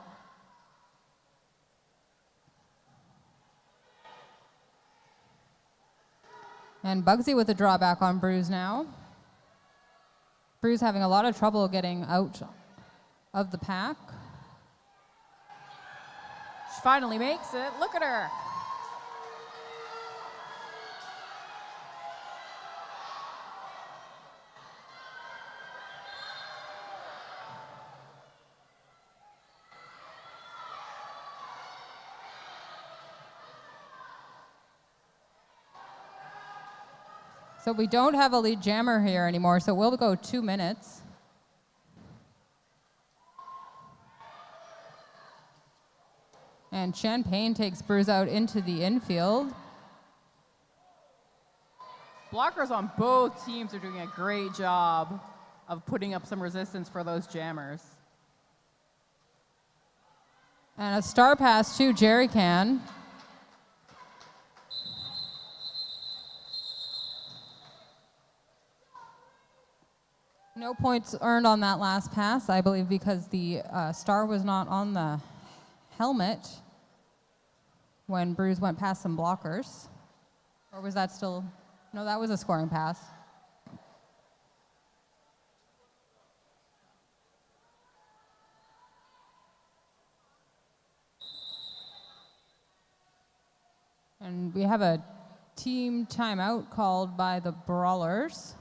And Bugsy with a drawback on Bruce now. Bruce having a lot of trouble getting out of the pack. She finally makes it. Look at her. So we don't have a lead jammer here anymore, so we'll go 2 minutes. And Champagne takes Bruce out into the infield. Blockers on both teams are doing a great job of putting up some resistance for those jammers. And a star pass to Jerry Can. . No points earned on that last pass, I believe, because the star was not on the helmet when Bruce went past some blockers. Or was that still? No, that was a scoring pass. And we have a team timeout called by the Brawlers.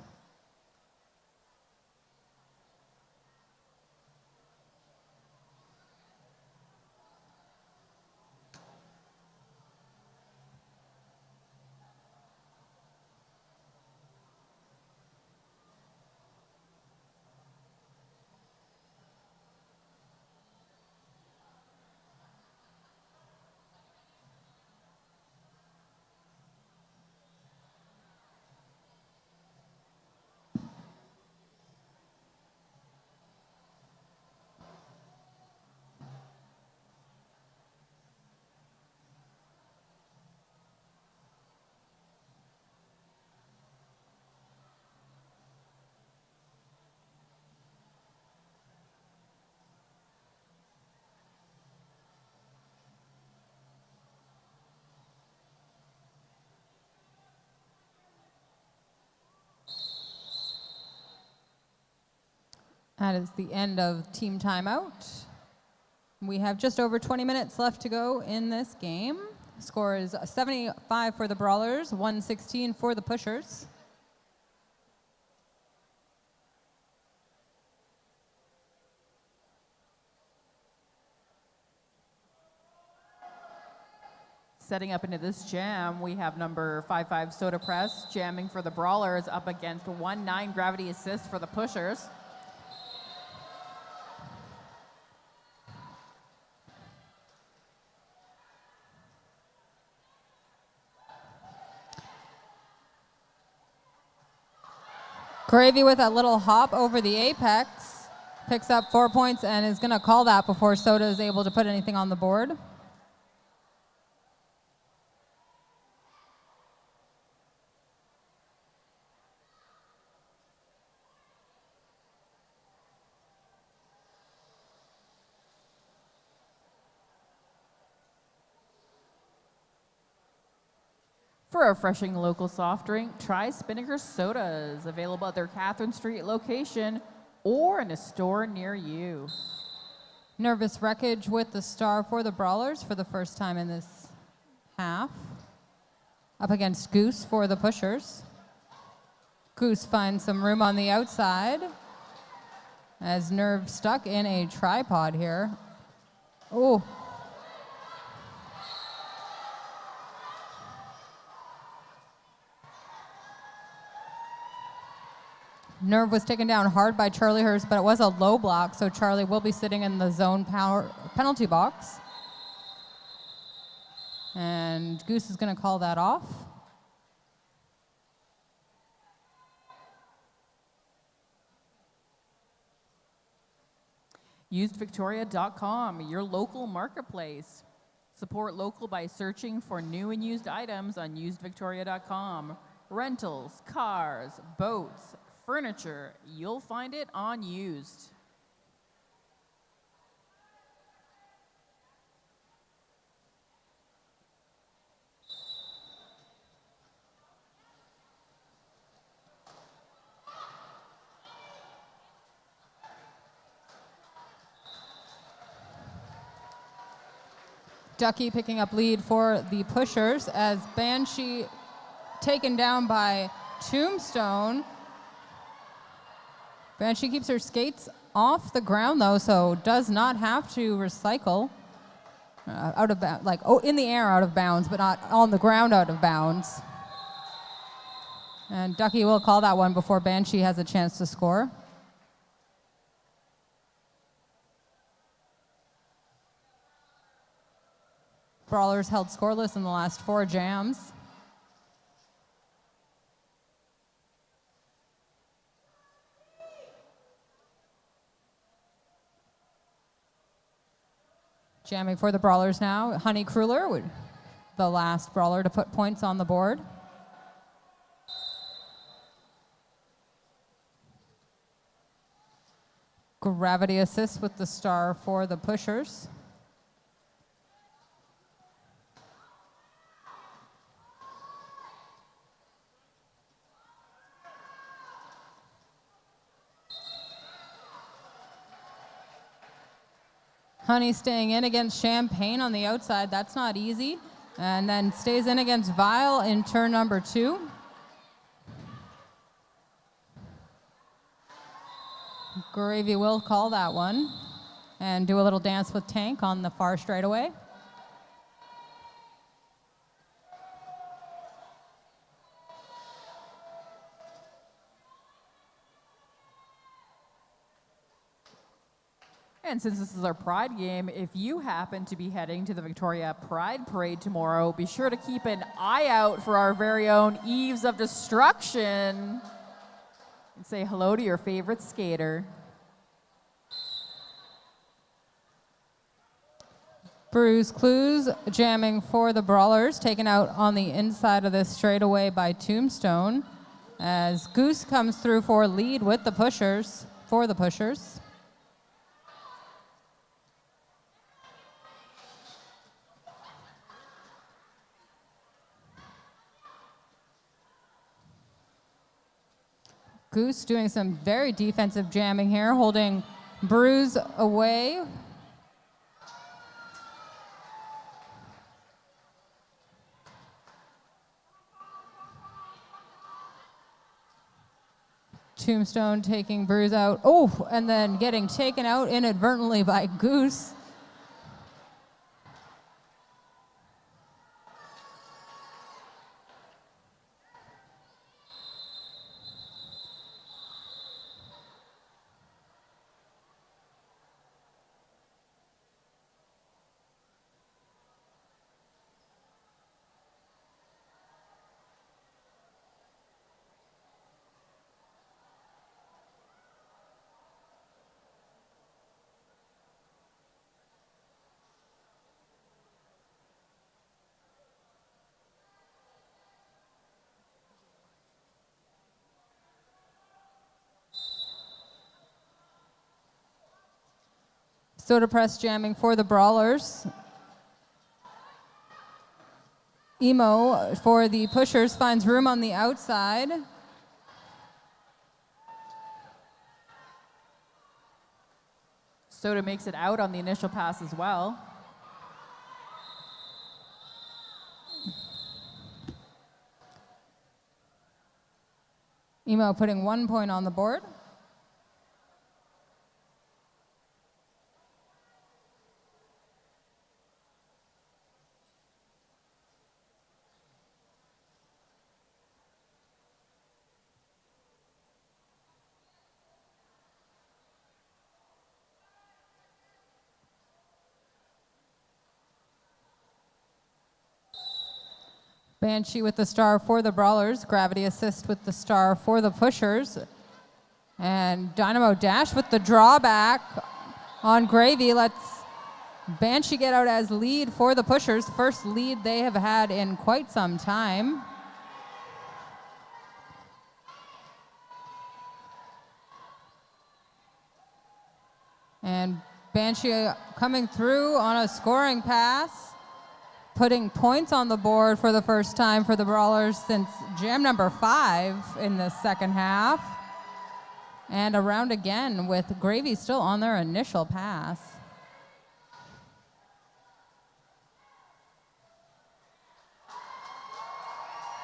That is the end of team timeout. We have just over 20 minutes left to go in this game. Score is 75 for the Brawlers, 116 for the Pushers. Setting up into this jam, we have number 55 Soda Press jamming for the Brawlers up against 1-9 Gravity Assist for the Pushers. Gravy with a little hop over the apex, picks up 4 points and is going to call that before Soda is able to put anything on the board. For a refreshing local soft drink, try Spinnaker Sodas, available at their Catherine Street location or in a store near you. Nervous Wreckage with the star for the Brawlers for the first time in this half. Up against Goose for the Pushers. Goose finds some room on the outside as Nerve stuck in a tripod here. Oh. Nerve was taken down hard by Charlie Hurst, but it was a low block, so Charlie will be sitting in the zone power penalty box. And Goose is going to call that off. UsedVictoria.com, your local marketplace. Support local by searching for new and used items on UsedVictoria.com. Rentals, cars, boats, furniture, you'll find it on Used. Ducky picking up lead for the Pushers as Banshee taken down by Tombstone. Banshee keeps her skates off the ground though, so does not have to recycle. Out of bounds, like in the air out of bounds, but not on the ground out of bounds. And Ducky will call that one before Banshee has a chance to score. Brawlers held scoreless in the last 4 jams. Jamming for the Brawlers now. Honey Kruller, the last Brawler to put points on the board. Gravity assists with the star for the pushers. Honey staying in against Champagne on the outside. That's not easy. And then stays in against Vile in turn number 2. Gravy will call that one and do a little dance with Tank on the far straightaway. And since this is our Pride game, if you happen to be heading to the Victoria Pride Parade tomorrow, be sure to keep an eye out for our very own Eves of Destruction. And say hello to your favorite skater. Bruce Clues jamming for the Brawlers, taken out on the inside of this straightaway by Tombstone, as Goose comes through for lead with the pushers, for the pushers. Goose doing some very defensive jamming here, holding Bruce away. Tombstone taking Bruce out. Oh, and then getting taken out inadvertently by Goose. Soda Press jamming for the Brawlers. Emo for the pushers finds room on the outside. Soda makes it out on the initial pass as well. Emo putting 1 point on the board. Banshee with the star for the Brawlers. Gravity assist with the star for the pushers. And Dynamo Dash with the drawback on Gravy. Lets Banshee get out as lead for the pushers. First lead they have had in quite some time. And Banshee coming through on a scoring pass, putting points on the board for the first time for the Brawlers since jam number 5 in the second half. And around again with Gravy still on their initial pass.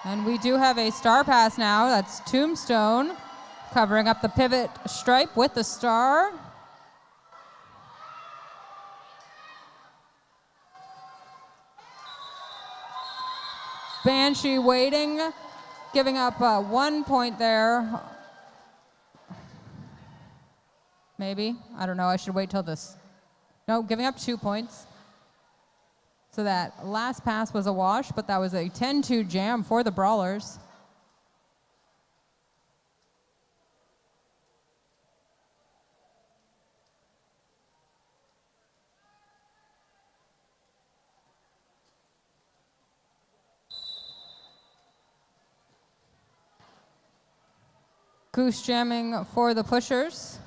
And we do have a star pass now. That's Tombstone covering up the pivot stripe with the star. Banshee waiting, giving up 1 point there. Maybe, I don't know, I should wait till this. No, giving up 2 points. So that last pass was a wash, but that was a 10-2 jam for the Brawlers. Goose jamming for the pushers.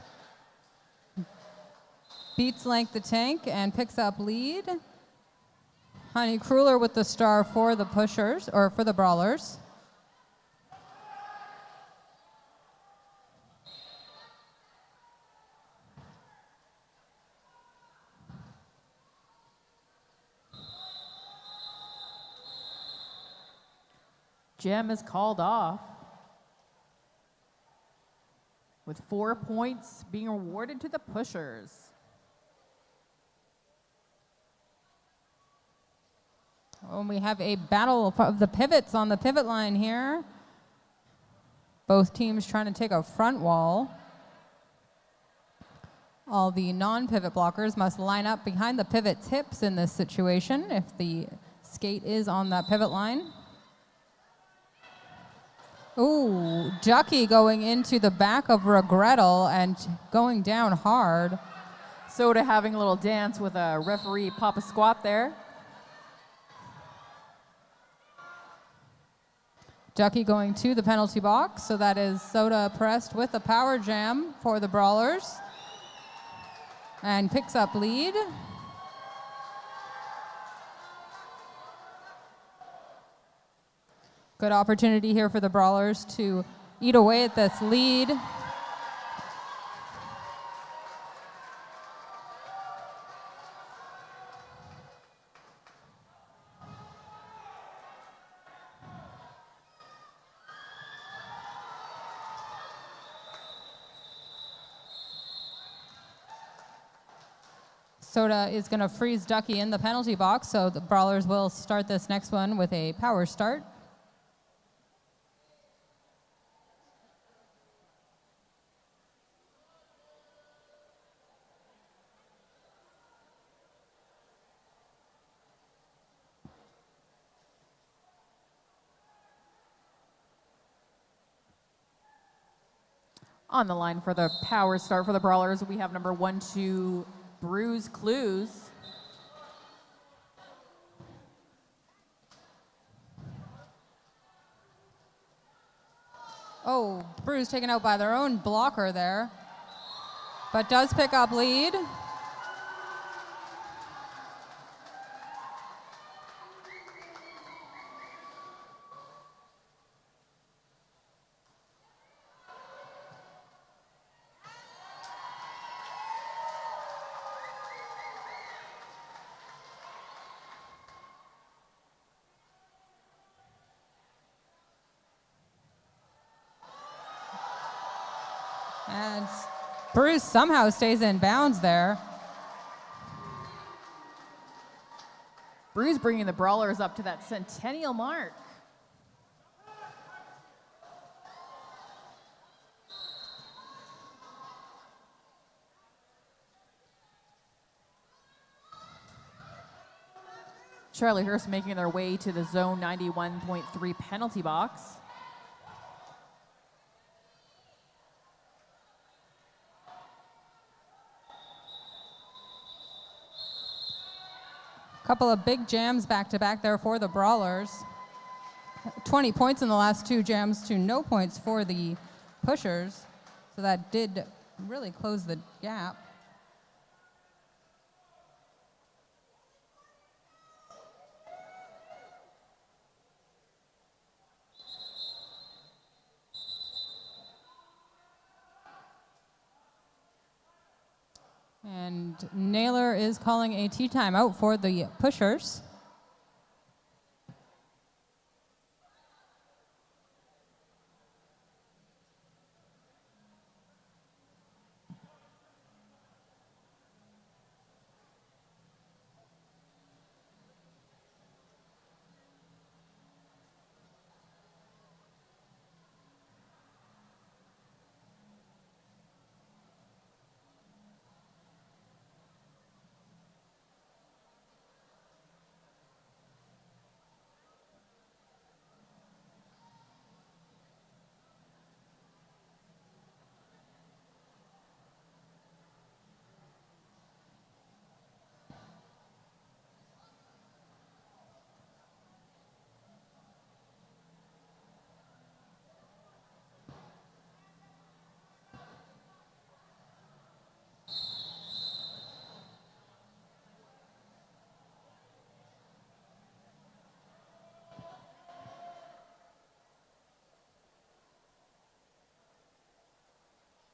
beats Length the Tank and picks up lead. Honey Crueler with the star for the pushers, or for the Brawlers. Gem is called off, with 4 points being awarded to the pushers. And we have a battle of the pivots on the pivot line here. Both teams trying to take a front wall. All the non-pivot blockers must line up behind the pivot's hips in this situation if the skate is on that pivot line. Ooh, Ducky going into the back of Regrettal and going down hard. Soda having a little dance with a referee Papa Squat there. Ducky going to the penalty box, so that is Soda pressed with a power jam for the Brawlers. And picks up lead. Good opportunity here for the Brawlers to eat away at this lead. Soda is going to freeze Ducky in the penalty box, so the Brawlers will start this next one with a power start. On the line for the power start for the Brawlers, we have number 1-2, Bruise Clues. Oh, Bruce taken out by their own blocker there, but does pick up lead. And Bruce somehow stays in bounds there. Bruce bringing the Brawlers up to that centennial mark. Charlie Hurst making their way to the zone 91.3 penalty box. Couple of big jams back-to-back there for the Brawlers. 20 points in the last two jams to no points for the pushers. So that did really close the gap. And Naylor is calling a tea timeout for the pushers.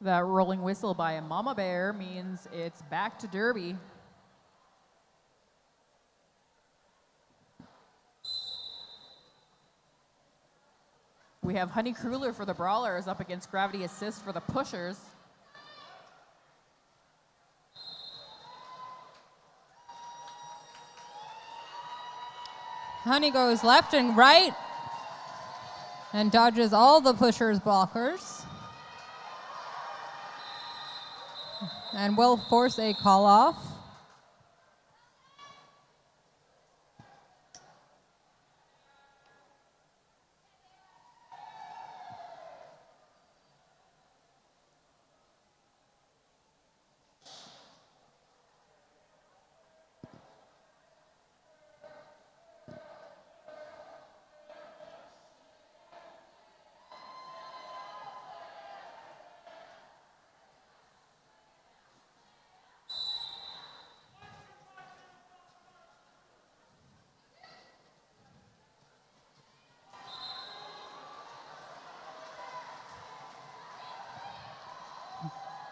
That rolling whistle by a mama bear means it's back to Derby. We have Honey Cruller for the Brawlers up against Gravity Assist for the Pushers. Honey goes left and right and dodges all the Pushers' blockers. And will force a call off.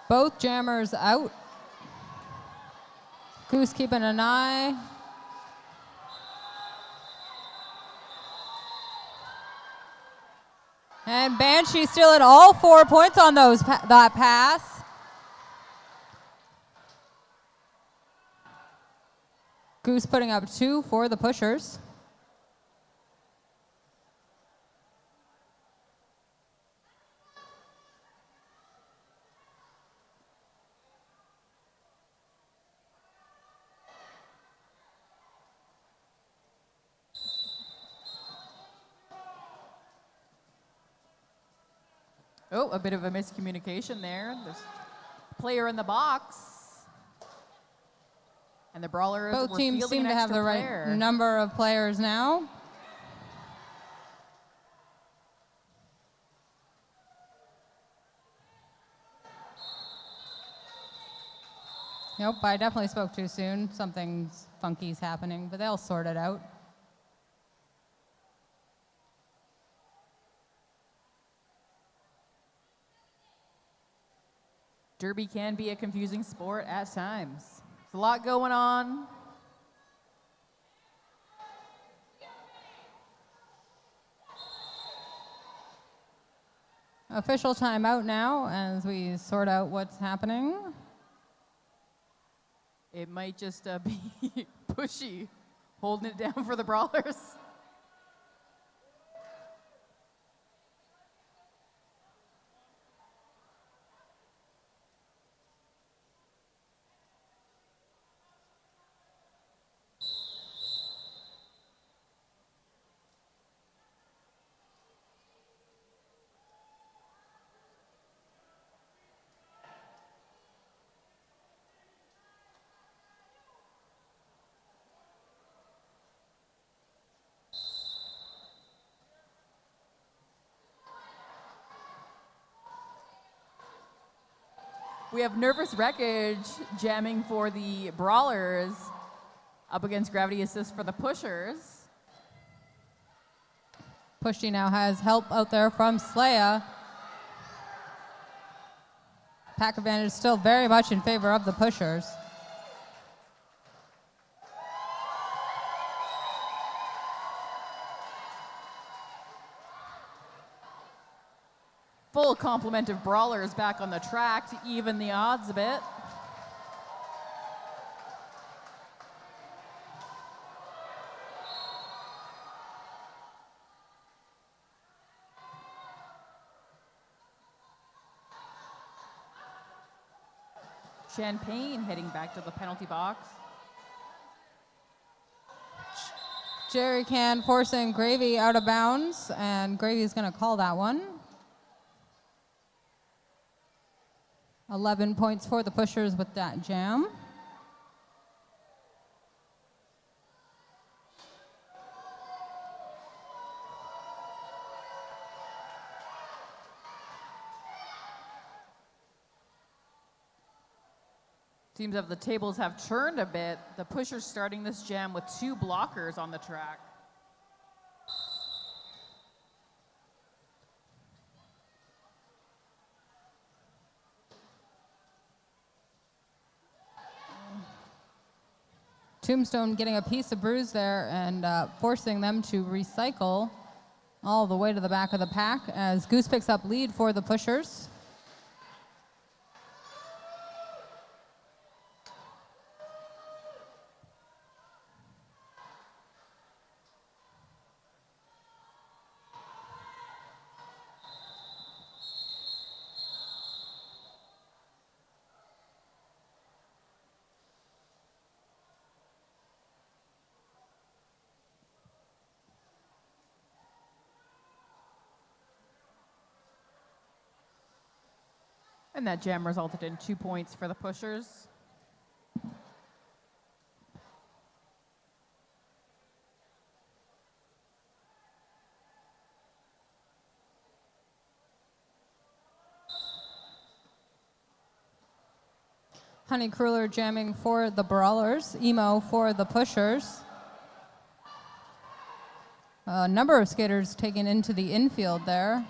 Both jammers out. Goose keeping an eye. And Banshee still at all 4 points on that pass. Goose putting up 2 for the Pushers. Oh, a bit of a miscommunication there. There's a player in the box. And the Brawlers Both were teams fielding seem an to have extra the right player. number of players now. Nope, I definitely spoke too soon. Something funky's happening, but they'll sort it out. Derby can be a confusing sport at times. There's a lot going on. Official timeout now as we sort out what's happening. It might just be Pushy holding it down for the Brawlers. We have Nervous Wreckage jamming for the Brawlers up against Gravity Assist for the Pushers. Pushy now has help out there from Slaya. Pack advantage still very much in favor of the Pushers. Full complement of Brawlers back on the track to even the odds a bit. Champagne heading back to the penalty box. Jerry Can forcing Gravy out of bounds, and Gravy's going to call that one. 11 points for the Pushers with that jam. Seems that the tables have turned a bit. The Pushers starting this jam with 2 blockers on the track. Tombstone getting a piece of bruise there and forcing them to recycle all the way to the back of the pack as Goose picks up lead for the pushers. And that jam resulted in 2 points for the pushers. Honey Cruller jamming for the Brawlers, Emo for the pushers. A number of skaters taken into the infield there.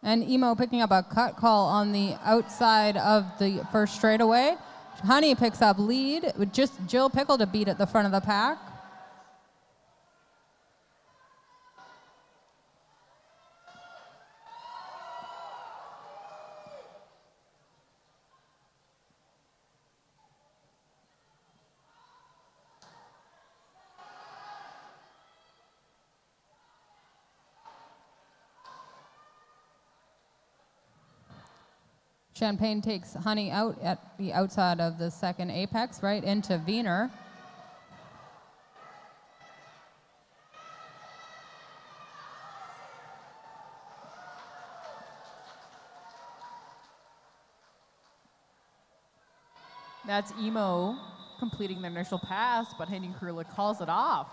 And Emo picking up a cut call on the outside of the first straightaway. Honey picks up lead with just Jill Pickle to beat at the front of the pack. Champagne takes Honey out at the outside of the second apex, right into Wiener. That's Emo completing the initial pass, but Henning Krula calls it off.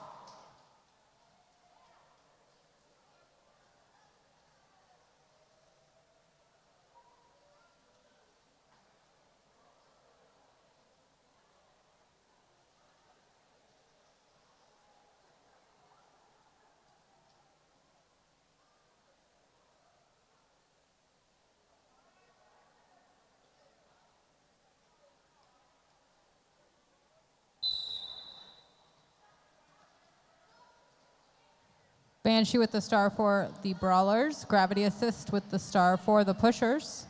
Banshee with the star for the Brawlers. Gravity assist with the star for the pushers.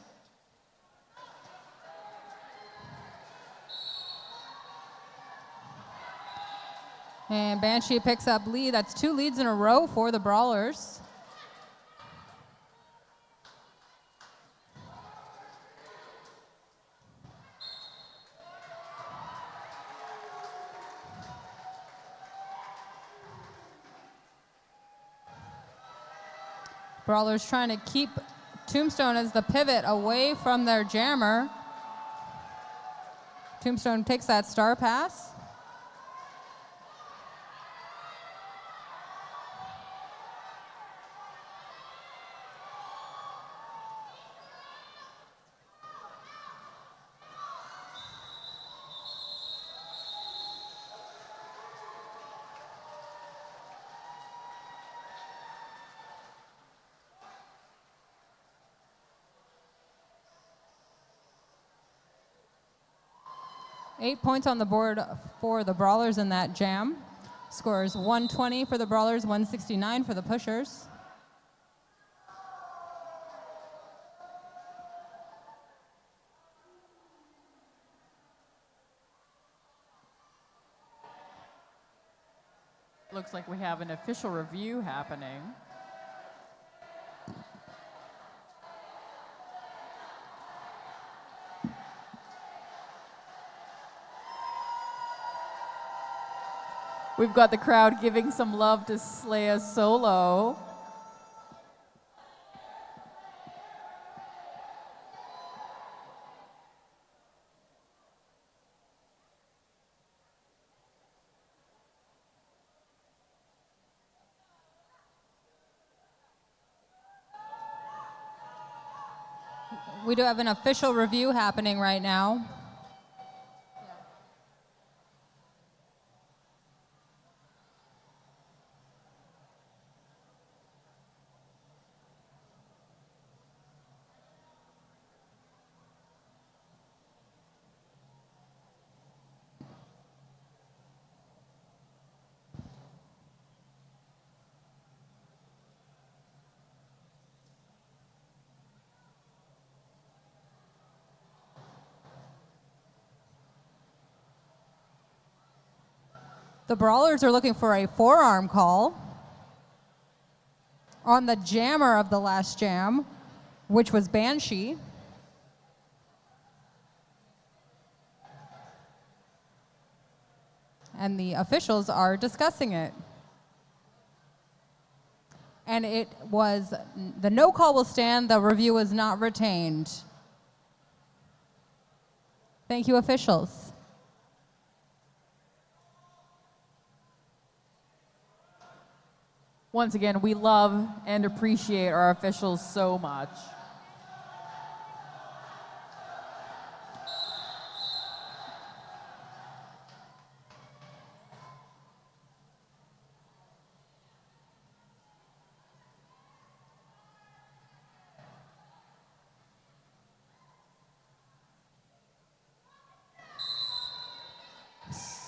And Banshee picks up lead. That's 2 leads in a row for the Brawlers. Brawlers trying to keep Tombstone as the pivot away from their jammer. Tombstone takes that star pass. Eight points on the board for the Brawlers in that jam. Scores 120 for the Brawlers, 169 for the pushers. Looks like we have an official review happening. We've got the crowd giving some love to Slaya Solo. We do have an official review happening right now. The Brawlers are looking for a forearm call on the jammer of the last jam, which was Banshee. And the officials are discussing it. And it was, the no call will stand, the review was not retained. Thank you, officials. Once again, we love and appreciate our officials so much.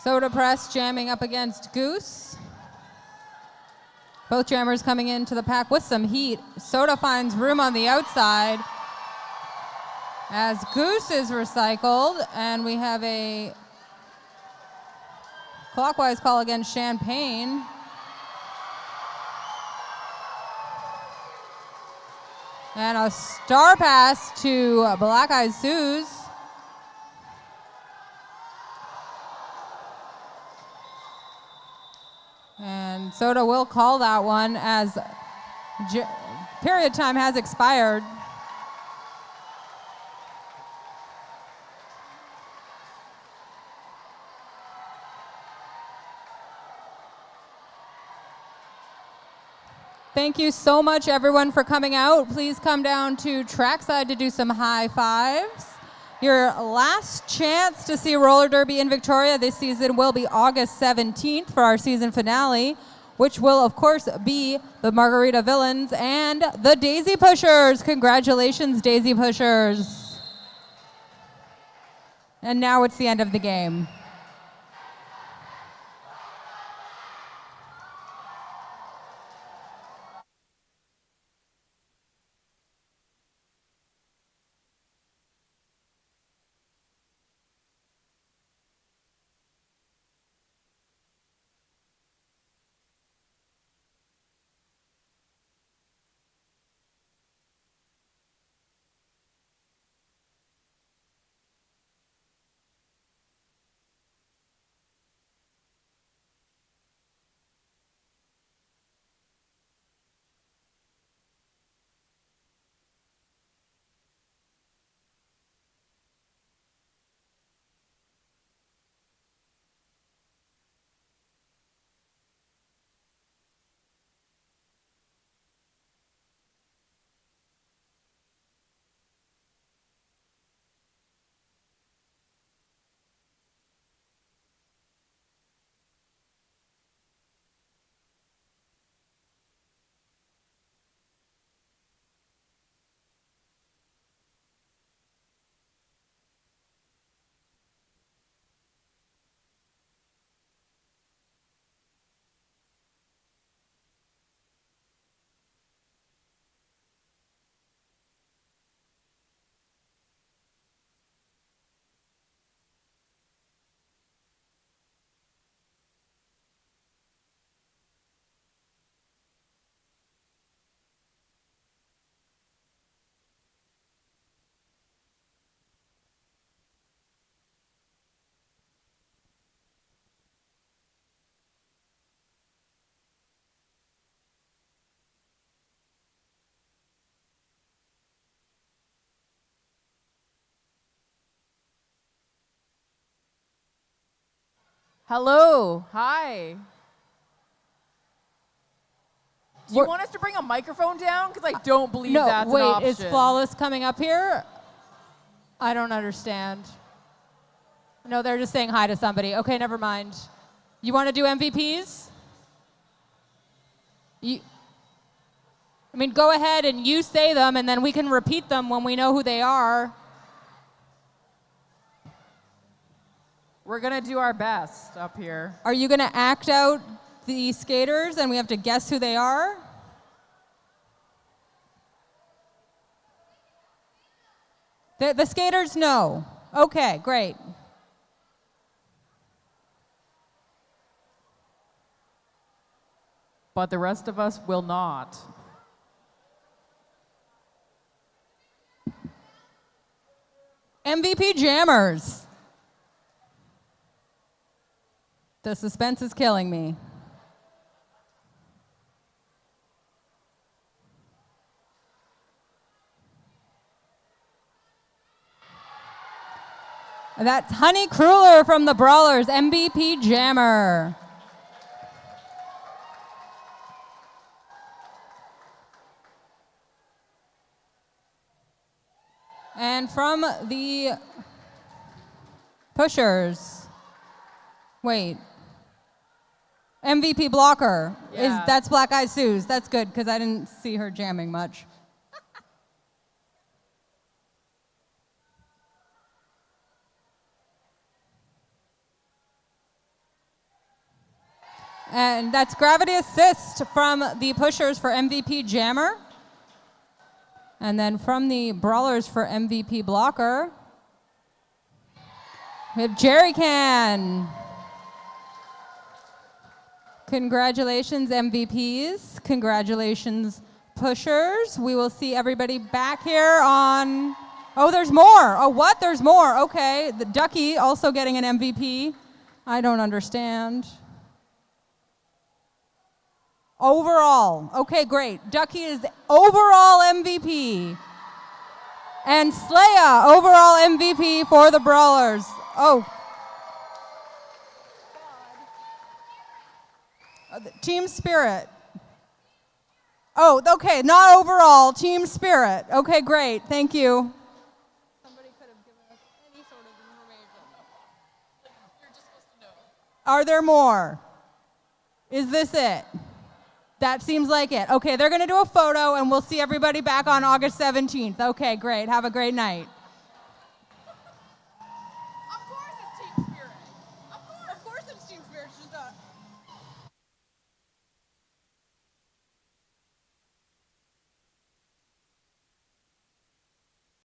Soda Press jamming up against Goose. Both jammers coming into the pack with some heat. Soda finds room on the outside as Goose is recycled, and we have a clockwise call against Champagne. And a star pass to Black Eyed Suze. And Soda will call that one as period time has expired. Thank you so much, everyone, for coming out. Please come down to trackside to do some high fives. Your last chance to see roller derby in Victoria this season will be August 17th for our season finale, which will, of course, be the Margarita Villains and the Daisy Pushers. Congratulations, Daisy Pushers. And now it's the end of the game. Hello. Hi. Do you want us to bring a microphone down? Because I don't believe that's an option. Wait, is Flawless coming up here? I don't understand. No, they're just saying hi to somebody. Okay, never mind. You want to do MVPs? Go ahead and you say them, and then we can repeat them when we know who they are. We're going to do our best up here. Are you going to act out the skaters, and we have to guess who they are? The skaters know. Okay, great. but the rest of us will not. MVP Jammers. The suspense is killing me. That's Honey Kruller from the Brawlers, MVP Jammer. And from the Pushers, wait, MVP Blocker, Yeah. that's Black Eyed Sue's. That's good, because I didn't see her jamming much. And that's Gravity Assist from the Pushers for MVP Jammer. And then from the Brawlers for MVP Blocker, we have Jerry Can. Congratulations, MVPs. Congratulations, Pushers. We will see everybody back here on... Oh, there's more. Oh, what? There's more. Okay. The Ducky also getting an MVP. I don't understand. Overall. Okay, great. Ducky is overall MVP. And Slaya, overall MVP for the Brawlers. Oh. Team Spirit. Oh, okay, not overall. Team Spirit. Okay, great. Thank you. Somebody could have given us any sort of information. You're just supposed to know. Are there more? Is this it? That seems like it. Okay, they're going to do a photo, and we'll see everybody back on August 17th. Okay, great. Have a great night.